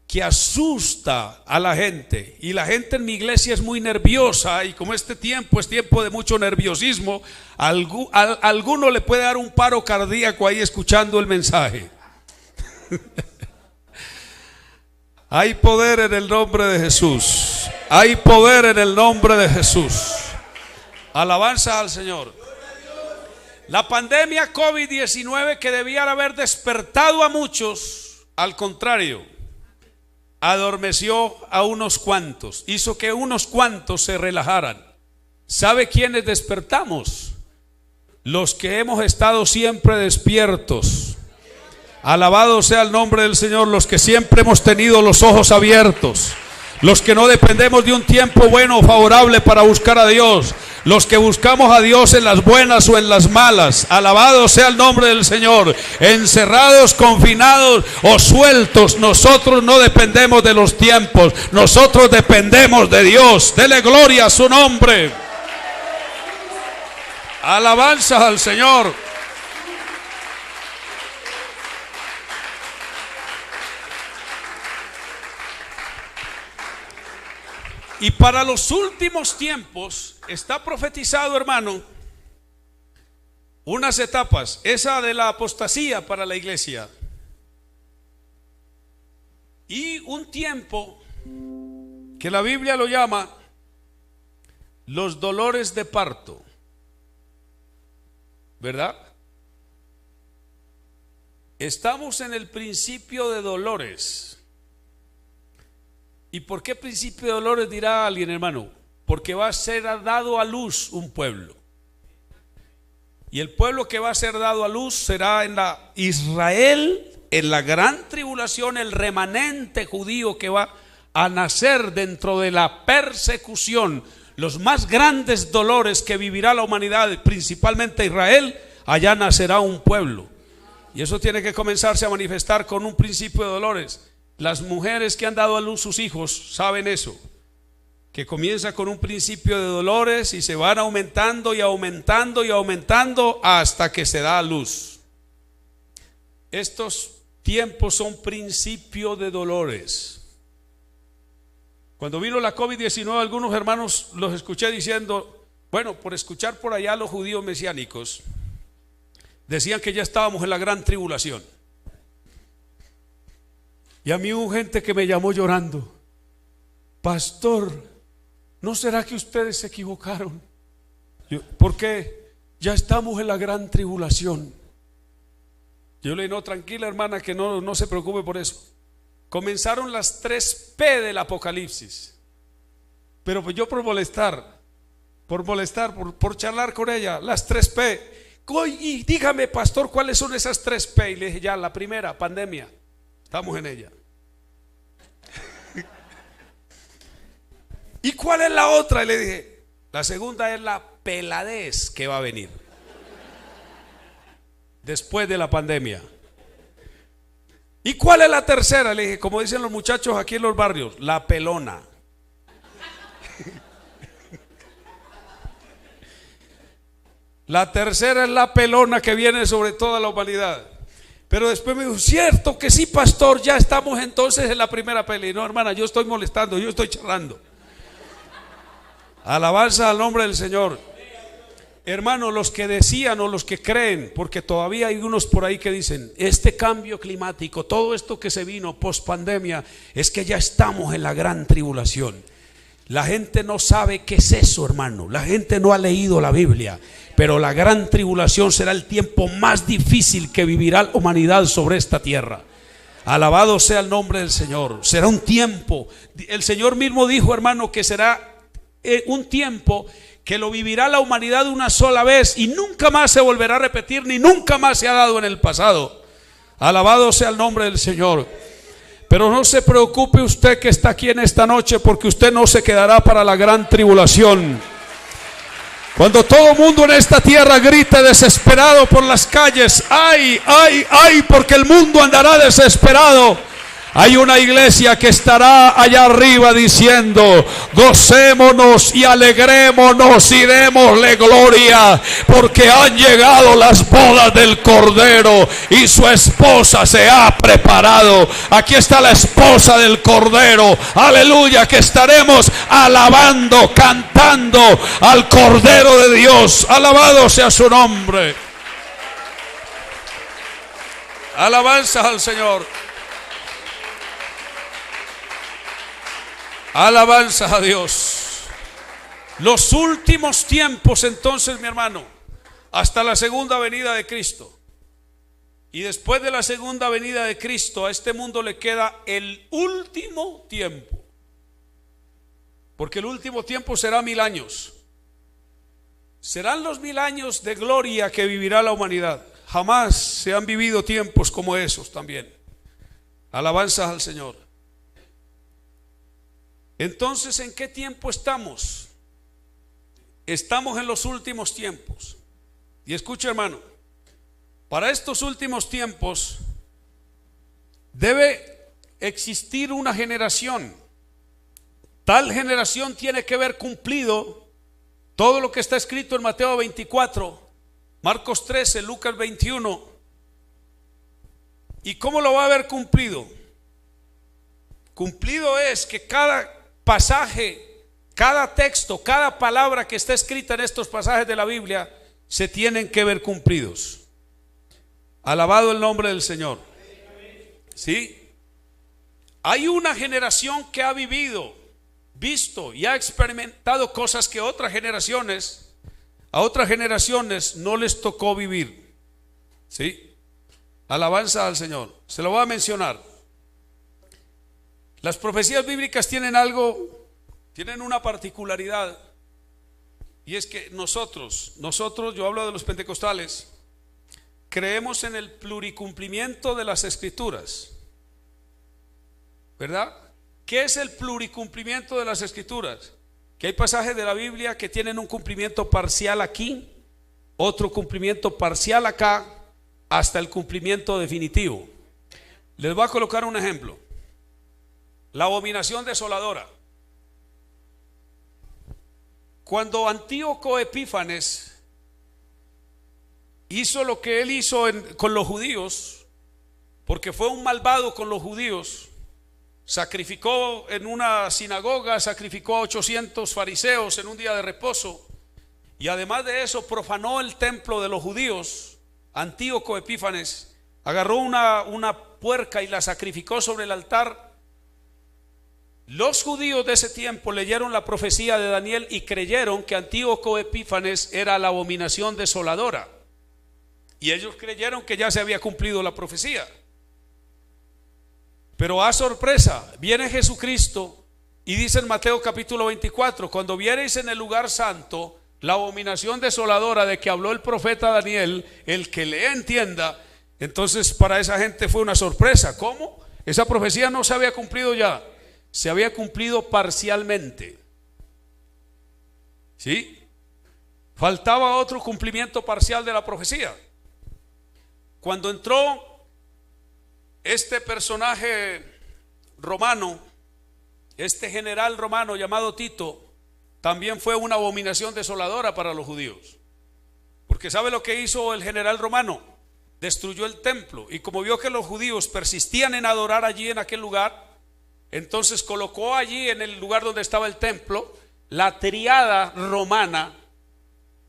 que asusta a la gente. Y la gente en mi iglesia es muy nerviosa, y como este tiempo es tiempo de mucho nerviosismo, a alguno le puede dar un paro cardíaco ahí escuchando el mensaje. Hay poder en el nombre de Jesús. Hay poder en el nombre de Jesús. Alabanza al Señor. La pandemia COVID-19, que debía haber despertado a muchos, al contrario, adormeció a unos cuantos, hizo que unos cuantos se relajaran. ¿Sabe quiénes despertamos? Los que hemos estado siempre despiertos. Alabado sea el nombre del Señor. Los que siempre hemos tenido los ojos abiertos, los que no dependemos de un tiempo bueno o favorable para buscar a Dios, los que buscamos a Dios en las buenas o en las malas. Alabado sea el nombre del Señor. Encerrados, confinados o sueltos, nosotros no dependemos de los tiempos, nosotros dependemos de Dios. Dele gloria a su nombre. Alabanza al Señor. Y para los últimos tiempos está profetizado, hermano, unas etapas. Esa de la apostasía para la iglesia. Y un tiempo que la Biblia lo llama los dolores de parto. ¿Verdad? Estamos en el principio de dolores. ¿Y por qué principio de dolores dirá alguien, hermano? Porque va a ser dado a luz un pueblo. Y el pueblo que va a ser dado a luz será en la Israel, en la gran tribulación, el remanente judío que va a nacer dentro de la persecución. Los más grandes dolores que vivirá la humanidad, principalmente Israel, allá nacerá un pueblo. Y eso tiene que comenzarse a manifestar con un principio de dolores. Las mujeres que han dado a luz sus hijos saben eso, que comienza con un principio de dolores y se van aumentando y aumentando y aumentando hasta que se da a luz. Estos tiempos son principio de dolores. Cuando vino la COVID-19, algunos hermanos los escuché diciendo, bueno, por escuchar por allá a los judíos mesiánicos, decían que ya estábamos en la gran tribulación. Y a mí hubo gente que me llamó llorando, pastor, ¿no será que ustedes se equivocaron? ¿Por qué? Ya estamos en la gran tribulación. Yo le digo, no, tranquila hermana, que no se preocupe por eso. Comenzaron las 3 P del Apocalipsis. Pero pues yo por molestar, por charlar con ella, las 3 P. Y dígame, pastor, ¿cuáles son esas 3 P? Y le dije, ya, la primera, pandemia. Estamos en ella. ¿Y cuál es la otra? Y le dije, la segunda es la peladez que va a venir después de la pandemia. ¿Y cuál es la tercera? Le dije, como dicen los muchachos aquí en los barrios, la pelona. La tercera es la pelona que viene sobre toda la humanidad. Pero después me dijo, cierto que sí, pastor, ya estamos entonces en la primera peli. No, hermana, yo estoy molestando, yo estoy charlando. Alabanza al nombre del Señor. Hermano, los que decían o los que creen, porque todavía hay unos por ahí que dicen, este cambio climático, todo esto que se vino post pandemia, es que ya estamos en la gran tribulación. La gente no sabe qué es eso, hermano. La gente no ha leído la Biblia. Pero la gran tribulación será el tiempo más difícil que vivirá la humanidad sobre esta tierra. Alabado sea el nombre del Señor. Será un tiempo, el Señor mismo dijo, hermano, que será un tiempo que lo vivirá la humanidad una sola vez y nunca más se volverá a repetir, ni nunca más se ha dado en el pasado. Alabado sea el nombre del Señor. Pero no se preocupe usted que está aquí en esta noche, porque usted no se quedará para la gran tribulación. Cuando todo mundo en esta tierra grite desesperado por las calles, ay, ay, ay, porque el mundo andará desesperado, hay una iglesia que estará allá arriba diciendo, gocémonos y alegrémonos y démosle gloria, porque han llegado las bodas del Cordero y su esposa se ha preparado. Aquí está la esposa del Cordero, aleluya, que estaremos alabando, cantando al Cordero de Dios. Alabado sea su nombre. Alabanza al Señor. Alabanza a Dios. Los últimos tiempos entonces, mi hermano, hasta la segunda venida de Cristo. Y después de la segunda venida de Cristo, a este mundo le queda el último tiempo. Porque el último tiempo será 1000 años. Serán los 1000 años de gloria que vivirá la humanidad. Jamás se han vivido tiempos como esos también. Alabanza al Señor. Entonces, ¿en qué tiempo estamos? estamos en los últimos tiempos. Y escucha, hermano, para estos últimos tiempos debe existir una generación. Tal generación tiene que haber cumplido todo lo que está escrito en Mateo 24, Marcos 13, Lucas 21. ¿Y cómo lo va a haber cumplido? Cumplido es que cada pasaje, cada texto, cada palabra que está escrita en estos pasajes de la Biblia se tienen que ver cumplidos. Alabado el nombre del Señor. ¿Sí? Hay una generación que ha visto y ha experimentado cosas que a otras generaciones no les tocó vivir. ¿Sí? Alabanza al Señor. Se lo voy a mencionar. Las profecías bíblicas tienen una particularidad, y es que nosotros, yo hablo de los pentecostales, creemos en el pluricumplimiento de las escrituras, ¿verdad? ¿Qué es el pluricumplimiento de las escrituras? Que hay pasajes de la Biblia que tienen un cumplimiento parcial aquí, otro cumplimiento parcial acá, hasta el cumplimiento definitivo. Les voy a colocar un ejemplo. La abominación desoladora. Cuando Antíoco Epífanes hizo lo que él hizo con los judíos, porque fue un malvado con los judíos, sacrificó en una sinagoga, sacrificó a 800 fariseos en un día de reposo, y además de eso profanó el templo de los judíos. Antíoco Epífanes agarró una puerca y la sacrificó sobre el altar. Los judíos de ese tiempo leyeron la profecía de Daniel y creyeron que Antíoco Epífanes era la abominación desoladora, y ellos creyeron que ya se había cumplido la profecía. Pero a sorpresa, viene Jesucristo y dice en Mateo capítulo 24: cuando viereis en el lugar santo la abominación desoladora de que habló el profeta Daniel, el que le entienda. Entonces para esa gente fue una sorpresa. ¿Cómo? Esa profecía no se había cumplido ya, se había cumplido parcialmente. ¿Sí? Faltaba otro cumplimiento parcial de la profecía. Cuando entró este personaje romano, este general romano llamado Tito, también fue una abominación desoladora para los judíos. Porque ¿sabe lo que hizo el general romano? Destruyó el templo, y como vio que los judíos persistían en adorar allí en aquel lugar, entonces colocó allí en el lugar donde estaba el templo la triada romana,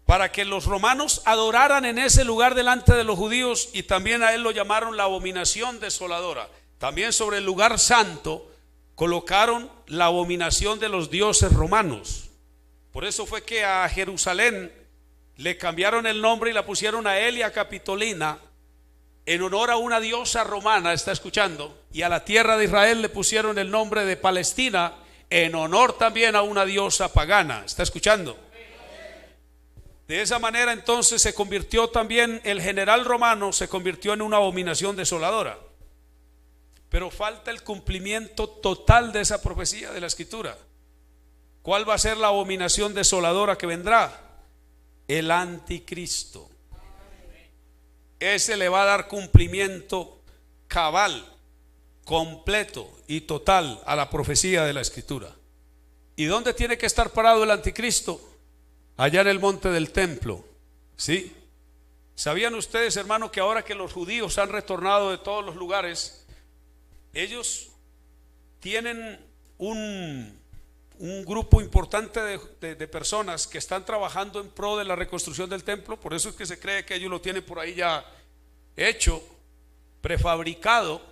para que los romanos adoraran en ese lugar delante de los judíos, y también a él lo llamaron la abominación desoladora. También sobre el lugar santo colocaron la abominación de los dioses romanos. Por eso fue que a Jerusalén le cambiaron el nombre y la pusieron a Elia Capitolina, en honor a una diosa romana, ¿está escuchando? Y a la tierra de Israel le pusieron el nombre de Palestina, en honor también a una diosa pagana, ¿está escuchando? De esa manera entonces se convirtió también el general romano, se convirtió en una abominación desoladora. Pero falta el cumplimiento total de esa profecía de la Escritura. ¿Cuál va a ser la abominación desoladora que vendrá? El anticristo. Ese le va a dar cumplimiento cabal, completo y total a la profecía de la Escritura. ¿Y dónde tiene que estar parado el anticristo? Allá en el monte del templo. ¿Sí? ¿Sabían ustedes, hermanos, que ahora que los judíos han retornado de todos los lugares, ellos tienen un grupo importante de personas que están trabajando en pro de la reconstrucción del templo? Por eso es que se cree que ellos lo tienen por ahí ya hecho, prefabricado,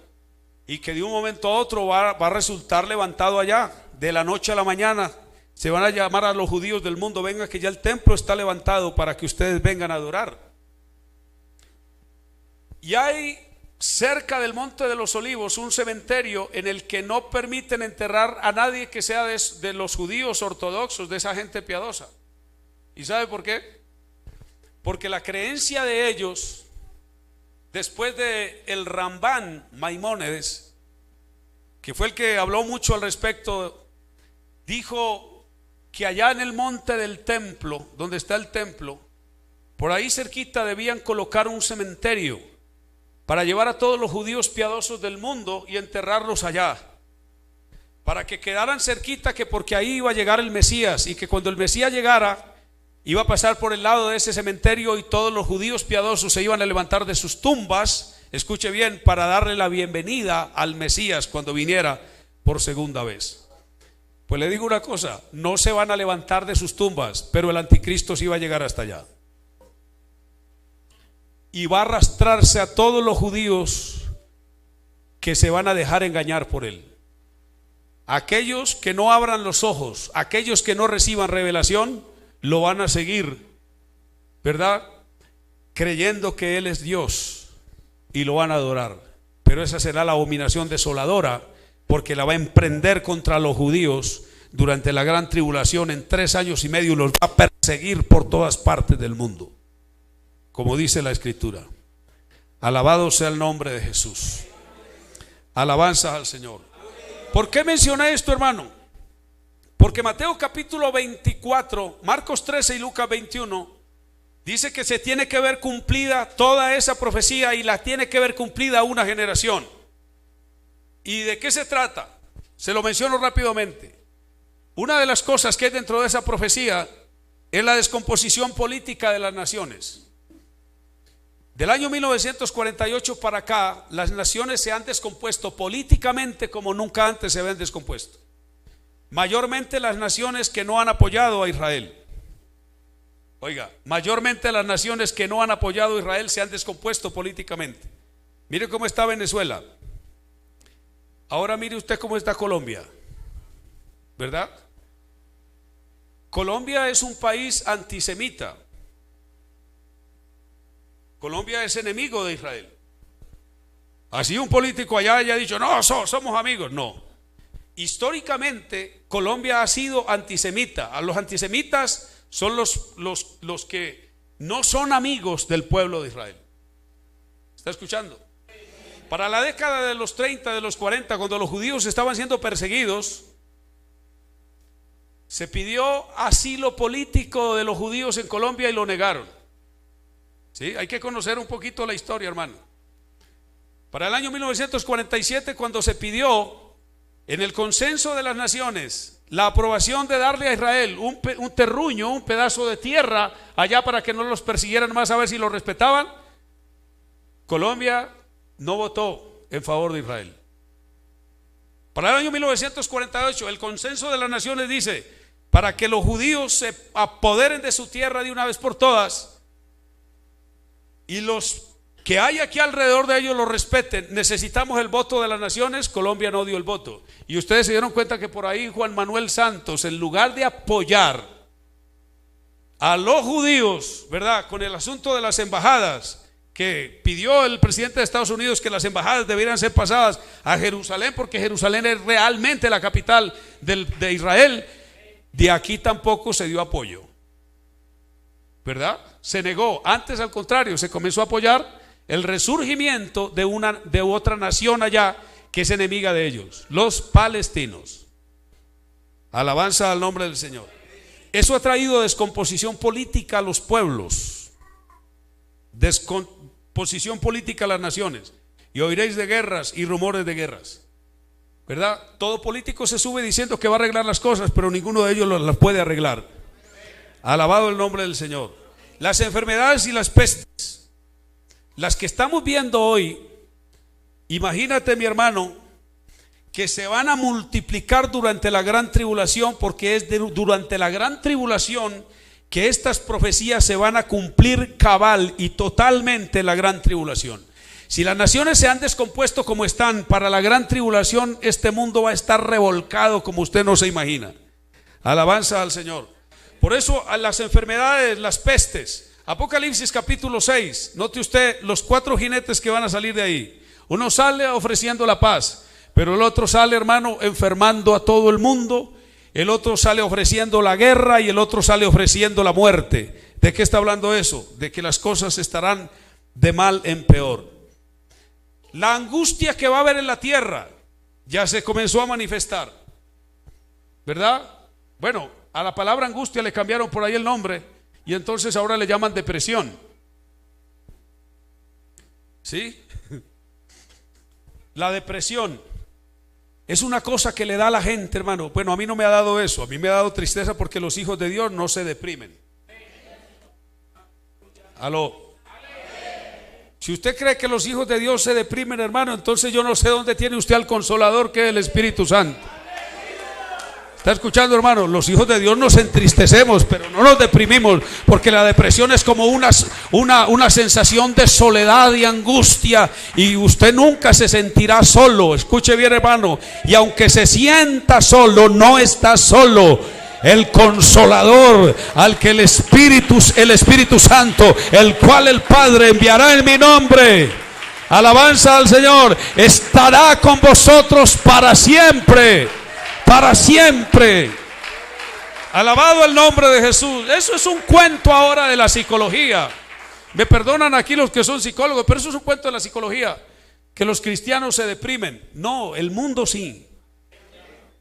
y que de un momento a otro va a resultar levantado allá. De la noche a la mañana se van a llamar a los judíos del mundo: venga, que ya el templo está levantado para que ustedes vengan a adorar. Y hay cerca del Monte de los Olivos un cementerio en el que no permiten enterrar a nadie que sea de los judíos ortodoxos, de esa gente piadosa. ¿Y sabe por qué? Porque la creencia de ellos, después de el Rambán Maimónides, que fue el que habló mucho al respecto, dijo que allá en el monte del templo, donde está el templo, por ahí cerquita debían colocar un cementerio para llevar a todos los judíos piadosos del mundo y enterrarlos allá, para que quedaran cerquita, que porque ahí iba a llegar el Mesías, y que cuando el Mesías llegara iba a pasar por el lado de ese cementerio y todos los judíos piadosos se iban a levantar de sus tumbas, escuche bien, para darle la bienvenida al Mesías cuando viniera por segunda vez. Pues le digo una cosa, no se van a levantar de sus tumbas, pero el anticristo sí va a llegar hasta allá y va a arrastrarse a todos los judíos que se van a dejar engañar por él. Aquellos que no abran los ojos, aquellos que no reciban revelación, lo van a seguir, ¿verdad?, creyendo que él es Dios, y lo van a adorar. Pero esa será la abominación desoladora, porque la va a emprender contra los judíos durante la gran tribulación. En 3 años y medio los va a perseguir por todas partes del mundo, como dice la Escritura. Alabado sea el nombre de Jesús. Alabanza al Señor. ¿Por qué mencioné esto, hermano? Porque Mateo capítulo 24, Marcos 13 y Lucas 21 dice que se tiene que ver cumplida toda esa profecía, y la tiene que ver cumplida una generación. ¿Y de qué se trata? Se lo menciono rápidamente. Una de las cosas que hay dentro de esa profecía es la descomposición política de las naciones. Del año 1948 para acá, las naciones se han descompuesto políticamente como nunca antes se habían descompuesto. Mayormente las naciones que no han apoyado a Israel. Oiga, mayormente las naciones que no han apoyado a Israel se han descompuesto políticamente. Mire cómo está Venezuela. Ahora mire usted cómo está Colombia, ¿verdad? Colombia es un país antisemita. Colombia es enemigo de Israel. Así un político allá haya dicho, no, somos amigos. No. Históricamente Colombia ha sido antisemita. A los antisemitas son los que no son amigos del pueblo de Israel. ¿Está escuchando? Para la década de los 30, de los 40, cuando los judíos estaban siendo perseguidos, se pidió asilo político de los judíos en Colombia y lo negaron. ¿Sí? Hay que conocer un poquito la historia, hermano. Para el año 1947, cuando se pidió en el consenso de las naciones la aprobación de darle a Israel un terruño, un pedazo de tierra allá para que no los persiguieran más, a ver si lo respetaban, Colombia no votó en favor de Israel. Para el año 1948, el consenso de las naciones dice, para que los judíos se apoderen de su tierra de una vez por todas y los que hay aquí alrededor de ellos lo respeten, necesitamos el voto de las naciones. Colombia no dio el voto. Y ustedes se dieron cuenta que por ahí Juan Manuel Santos, en lugar de apoyar a los judíos, ¿verdad?, con el asunto de las embajadas, que pidió el presidente de Estados Unidos que las embajadas debieran ser pasadas a Jerusalén, porque Jerusalén es realmente la capital de Israel, de aquí tampoco se dio apoyo, ¿verdad? Se negó. Antes, al contrario, se comenzó a apoyar el resurgimiento de otra nación allá que es enemiga de ellos, los palestinos. Alabanza al nombre del Señor. Eso ha traído descomposición política a los pueblos, descomposición política a las naciones, y oiréis de guerras y rumores de guerras, ¿verdad? Todo político se sube diciendo que va a arreglar las cosas, pero ninguno de ellos las puede arreglar. Alabado el nombre del Señor. Las enfermedades y las pestes, las que estamos viendo hoy, imagínate, mi hermano, que se van a multiplicar durante la gran tribulación, porque es durante la gran tribulación que estas profecías se van a cumplir cabal y totalmente en la gran tribulación. Si las naciones se han descompuesto como están para la gran tribulación, este mundo va a estar revolcado como usted no se imagina. Alabanza al Señor. Por eso a las enfermedades, las pestes, Apocalipsis capítulo 6, note usted los 4 jinetes que van a salir de ahí. Uno sale ofreciendo la paz, pero el otro sale, hermano, enfermando a todo el mundo. El otro sale ofreciendo la guerra y el otro sale ofreciendo la muerte. ¿De qué está hablando eso? De que las cosas estarán de mal en peor. La angustia que va a haber en la tierra ya se comenzó a manifestar, ¿verdad? Bueno, A la palabra angustia le cambiaron por ahí el nombre y entonces ahora le llaman depresión. ¿Sí? La depresión es una cosa que le da a la gente, hermano. Bueno, a mí no me ha dado eso. A mí me ha dado tristeza porque los hijos de Dios no se deprimen. Aló. Si usted cree que los hijos de Dios se deprimen, hermano, entonces yo no sé dónde tiene usted al Consolador, que es el Espíritu Santo. ¿Está escuchando, hermano? Los hijos de Dios nos entristecemos, pero no nos deprimimos, porque la depresión es como una sensación de soledad y angustia, y usted nunca se sentirá solo. Escuche bien, hermano, y aunque se sienta solo, no está solo. El Consolador, al que el Espíritu Santo, el cual el Padre enviará en mi nombre, alabanza al Señor, estará con vosotros para siempre. Para siempre. Alabado el nombre de Jesús. Eso es un cuento ahora de la psicología. Me perdonan aquí los que son psicólogos, pero eso es un cuento de la psicología, que los cristianos se deprimen. No, el mundo sí.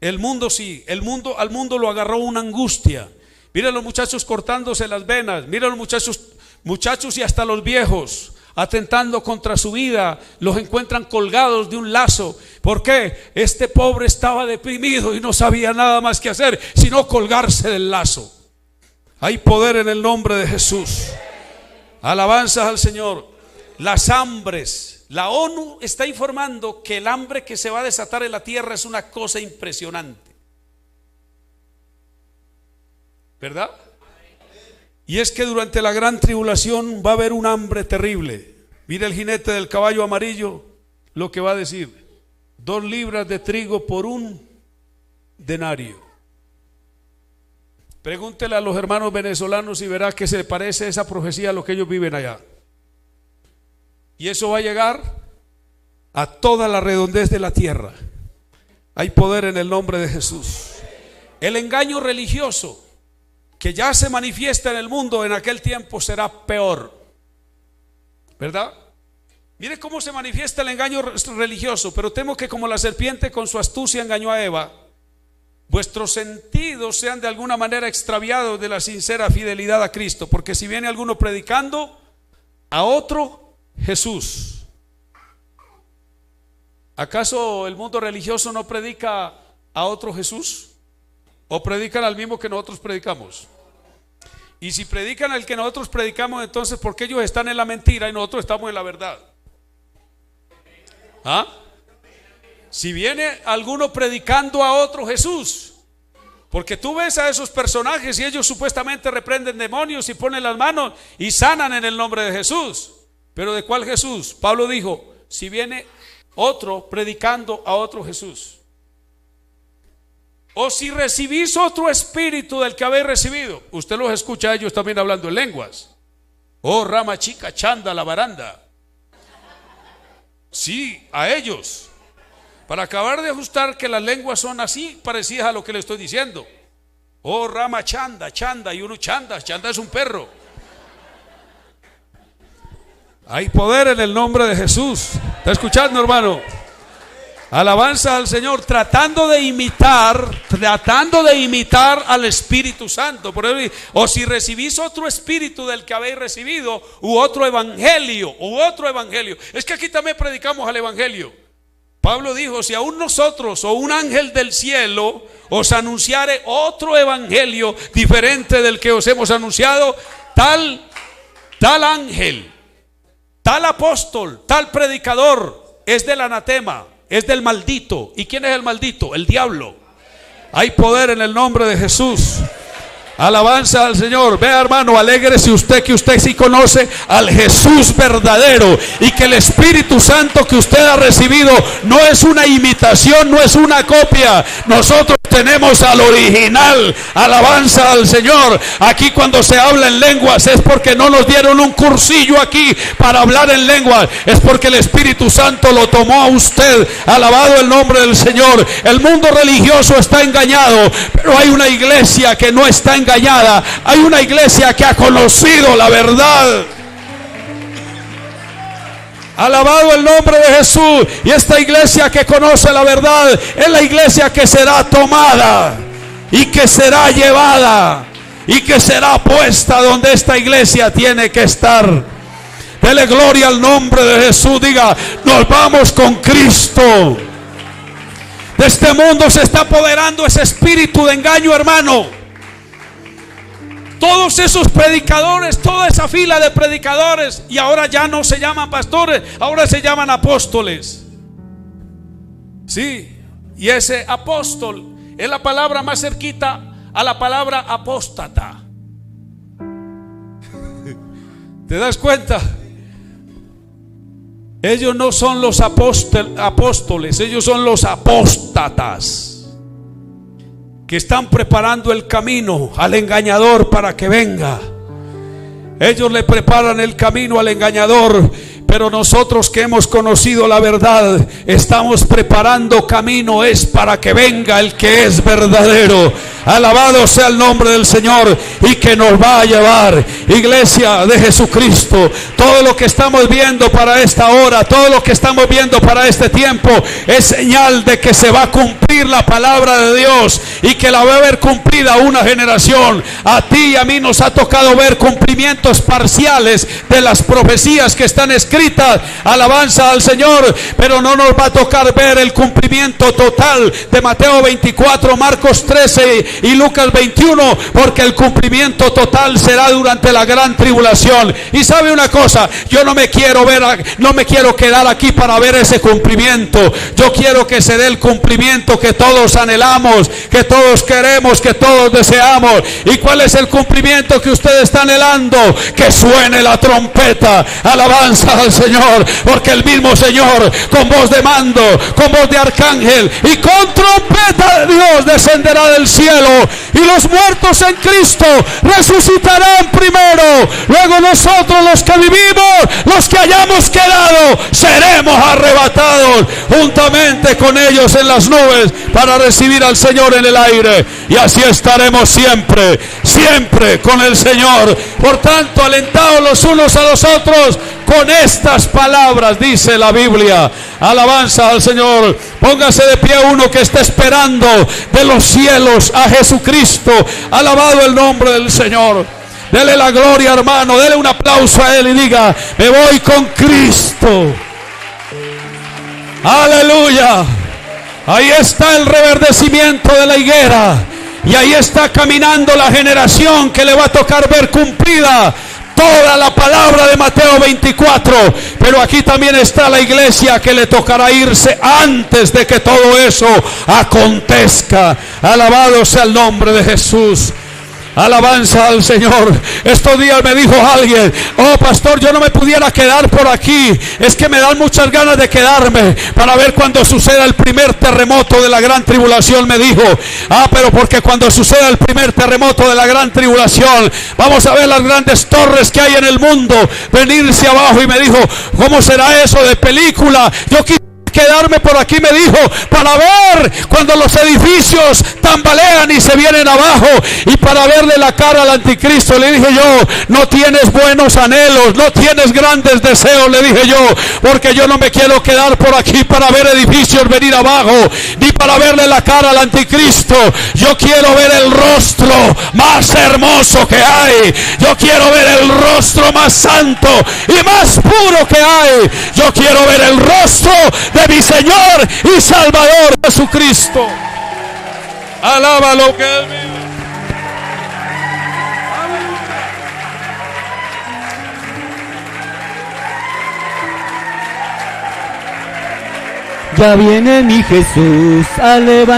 El mundo sí. Al mundo lo agarró una angustia. Miren los muchachos cortándose las venas. Miren los muchachos y hasta los viejos atentando contra su vida. Los encuentran colgados de un lazo. ¿Por qué? Este pobre estaba deprimido y no sabía nada más que hacer sino colgarse del lazo. Hay poder en el nombre de Jesús. Alabanzas al Señor. Las hambres. La ONU está informando que el hambre que se va a desatar en la tierra es una cosa impresionante, ¿verdad? Y es que durante la gran tribulación va a haber un hambre terrible. Mira el jinete del caballo amarillo lo que va a decir: 2 libras de trigo por 1 denario. Pregúntele a los hermanos venezolanos y verá que se parece esa profecía a lo que ellos viven allá. Y eso va a llegar a toda la redondez de la tierra. Hay poder en el nombre de Jesús. El engaño religioso que ya se manifiesta en el mundo en aquel tiempo será peor, ¿verdad? Mire cómo se manifiesta el engaño religioso. Pero temo que como la serpiente con su astucia engañó a Eva, vuestros sentidos sean de alguna manera extraviados de la sincera fidelidad a Cristo. Porque si viene alguno predicando a otro Jesús, ¿acaso el mundo religioso no predica a otro Jesús? ¿O predican al mismo que nosotros predicamos? Y si predican al que nosotros predicamos, entonces ¿por qué ellos están en la mentira y nosotros estamos en la verdad? ¿Ah? Si viene alguno predicando a otro Jesús, porque tú ves a esos personajes y ellos supuestamente reprenden demonios y ponen las manos y sanan en el nombre de Jesús. ¿Pero de cuál Jesús? Pablo dijo: si viene otro predicando a otro Jesús, o si recibís otro espíritu del que habéis recibido. Usted los escucha a ellos también hablando en lenguas. Oh, rama chica, chanda, la baranda. Sí, a ellos. Para acabar de ajustar que las lenguas son así, parecidas a lo que le estoy diciendo. Oh, rama chanda, chanda, y uno chanda es un perro. Hay poder en el nombre de Jesús. ¿Está escuchando, hermano? Alabanza al Señor, tratando de imitar al Espíritu Santo. Por eso, o si recibís otro espíritu del que habéis recibido, u otro evangelio. Es que aquí también predicamos al evangelio. Pablo dijo: si aún nosotros o un ángel del cielo os anunciare otro evangelio diferente del que os hemos anunciado, tal ángel, tal apóstol, tal predicador es del anatema, es del maldito. ¿Y quién es el maldito? El diablo. Hay poder en el nombre de Jesús. Alabanza al Señor. Vea, hermano, alégrese usted que usted sí conoce al Jesús verdadero, y que el Espíritu Santo que usted ha recibido no es una imitación, no es una copia. Nosotros tenemos al original. Alabanza al Señor. Aquí cuando se habla en lenguas es porque no nos dieron un cursillo aquí para hablar en lenguas, es porque el Espíritu Santo lo tomó a usted. Alabado el nombre del Señor. El mundo religioso está engañado, pero hay una iglesia que no está engañada. Hay una iglesia que ha conocido la verdad. Alabado el nombre de Jesús. Y esta iglesia que conoce la verdad es la iglesia que será tomada. y que será llevada y que será puesta donde esta iglesia tiene que estar. Dele gloria al nombre de Jesús. Diga: nos vamos con Cristo. De este mundo se está apoderando ese espíritu de engaño, hermano. Todos esos predicadores, toda esa fila de predicadores, y ahora ya no se llaman pastores, ahora se llaman apóstoles. Sí, y ese apóstol es la palabra más cerquita a la palabra apóstata. ¿Te das cuenta? Ellos no son los apóstoles, ellos son los apóstatas, que están preparando el camino al engañador para que venga. Ellos le preparan el camino al engañador, pero nosotros que hemos conocido la verdad, estamos preparando camino, es para que venga el que es verdadero. Alabado sea el nombre del Señor, y que nos va a llevar, iglesia de Jesucristo. Todo lo que estamos viendo para esta hora, todo lo que estamos viendo para este tiempo, es señal de que se va a cumplir la palabra de Dios, y que la va a ver cumplida una generación. A ti y a mí nos ha tocado ver cumplimientos parciales de las profecías que están escritas. Alabanza al Señor, pero no nos va a tocar ver el cumplimiento total de Mateo 24, Marcos 13 y Lucas 21, porque el cumplimiento total será durante la gran tribulación. Y sabe una cosa, yo no me quiero quedar aquí para ver ese cumplimiento. Yo quiero que se dé el cumplimiento que todos anhelamos, que todos queremos, que todos deseamos. ¿Y cuál es el cumplimiento que usted está anhelando? Que suene la trompeta. Alabanza al Señor, porque el mismo Señor, con voz de mando, con voz de arcángel y con trompeta de Dios, descenderá del cielo, y los muertos en Cristo resucitarán primero. Luego nosotros, los que vivimos, los que hayamos quedado, seremos arrebatados juntamente con ellos en las nubes para recibir al Señor en el aire, y así estaremos siempre, siempre con el Señor. Por tanto, alentados los unos a los otros con estas palabras, dice la Biblia. Alabanza al Señor. Póngase de pie uno que está esperando de los cielos a Jesucristo. Alabado el nombre del Señor. Dele la gloria, hermano. Dele un aplauso a Él y diga: me voy con Cristo. Aleluya. Ahí está el reverdecimiento de la higuera, y ahí está caminando la generación que le va a tocar ver cumplida toda la palabra de Mateo 24. Pero aquí también está la iglesia que le tocará irse antes de que todo eso acontezca. Alabado sea el nombre de Jesús. Alabanza al Señor. Estos días me dijo alguien: oh pastor, yo no me pudiera quedar por aquí, es que me dan muchas ganas de quedarme para ver cuando suceda el primer terremoto de la gran tribulación. Me dijo: pero porque cuando suceda el primer terremoto de la gran tribulación, vamos a ver las grandes torres que hay en el mundo venirse abajo. Y me dijo: ¿cómo será eso de película? Yo quise quedarme por aquí, me dijo, para ver cuando los edificios tambalean y se vienen abajo, y para verle la cara al anticristo. Le dije yo: no tienes buenos anhelos, no tienes grandes deseos, le dije yo, porque yo no me quiero quedar por aquí para ver edificios venir abajo, ni para verle la cara al anticristo. Yo quiero ver el rostro más hermoso que hay, yo quiero ver el rostro más santo y más puro que hay. Yo quiero ver el rostro de mi Señor y Salvador Jesucristo. Alaba lo que Él vive. Ya viene mi Jesús a levantar.